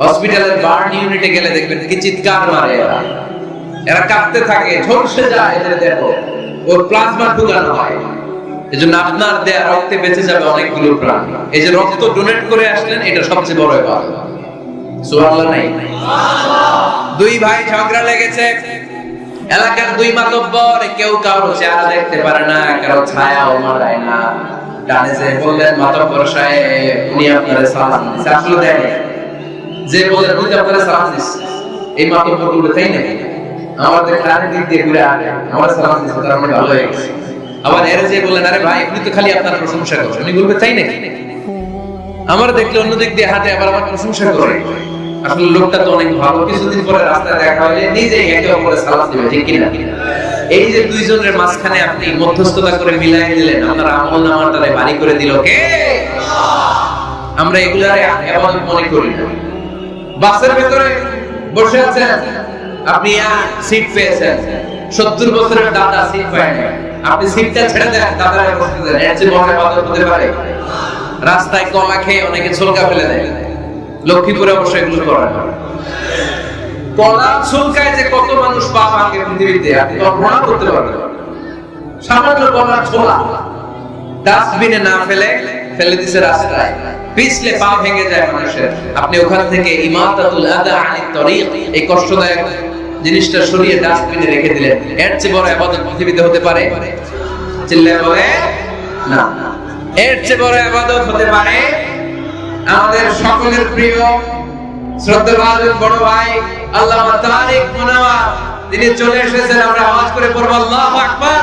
হসপিটালের বার্ন ইউনিটে গেলে দেখবেন কি চিৎকার মারে এরা কাঁপতে থাকে, ঝলসে যায় এদের দেহ, ওর প্লাজমা ঢুকানো হয়। এজন্য আপনার দেয়া রক্তে বেঁচে যাবে অনেকগুলো প্রাণ। এই যে রক্ত ডোনেট করে আসলেন, এটা সবচেয়ে বড় ইবাদত। সুবহানাল্লাহ নাই? দুই ভাই ঝগড়া লেগেছে, এলাকার দুই মাতব্বর, কেউ কারো চেহারা দেখতে পারে না, কারো ছায়াও মারায় না। ডানে যে বললেন মাতব্বর সাহেব উনি আপনারে সালাম দিচ্ছে, আসলে দেখেন যে বললেন উনি আপনারে সালাম দিচ্ছে, এই মাতব্বর বলবে তাই নাকি? আমাদের কানে দিক দিয়ে ঘুরে আসে, আমার সালাম দিচ্ছে, তার মানে ভালো হয়ে গেছে। আবার এর যে বললেন আরে ভাই উনি তো খালি আপনার প্রশংসা করেন, উনি বলবে তাই নাকি? আমার দেখলে অন্য দিক দিয়ে হাঁটে, আবার আমার প্রশংসা করে। আসলে লোকটা তো অনেক ভালো। কিছুদিন পরে রাস্তায় দেখা হলে নিজে একে অপরের সালাম দিবে, ঠিক কিনা? এই যে দুইজনের মাঝখানে আপনি মধ্যস্থতা করে মিলাই দিলেন, আপনার আমল নামাটারে ভারী করে দিল কে? আমরা এগুলারে ইবাদত মনে করি না। বাসের ভেতরে বসে আছেন, আপনি সিট পেয়েছেন, 70 বছরের দাদা সিট পায় না, আপনি সিটটা ছেড়ে দেন, দাদারে বসতে দেন, এর চেয়ে বড় ইবাদত হতে পারে? রাস্তায় কলা খেয়ে অনেকে ছোলকা ফেলে দেয়, লক্ষ্মীপুরে অবশ্যই এগুলো করা হয়। কলা ছোলকায় যে কত মানুষ পা ভাঙে পৃথিবীতে আপনি কল্পনা করতে পারবেন? সামান্য কলা ছোলা ডাস্টবিনে না ফেলে ফেলে দিছে রাস্তায়, পিছলে পা ভেঙে যায় মানুষের। আপনি ওখান থেকে ইমাতাতুল আদা আনিত তরিক, এই কষ্টদায়ক জিনিসটা সরিয়ে ডাস্টবিনে রেখে দিলেন। এর চেয়ে বড় ইবাদত পৃথিবীতে হতে পারে? চিল্লায়ে বলে না। এর চেয়ে বড় ইবাদত হতে পারে আমাদের সকলের প্রিয় শ্রদ্ধাভাজন বড় ভাই আল্লামা তারিক মুনাওয়ার, তিনি চলে এসেছেন। আমরা আওয়াজ করে পড়ব আল্লাহু আকবার।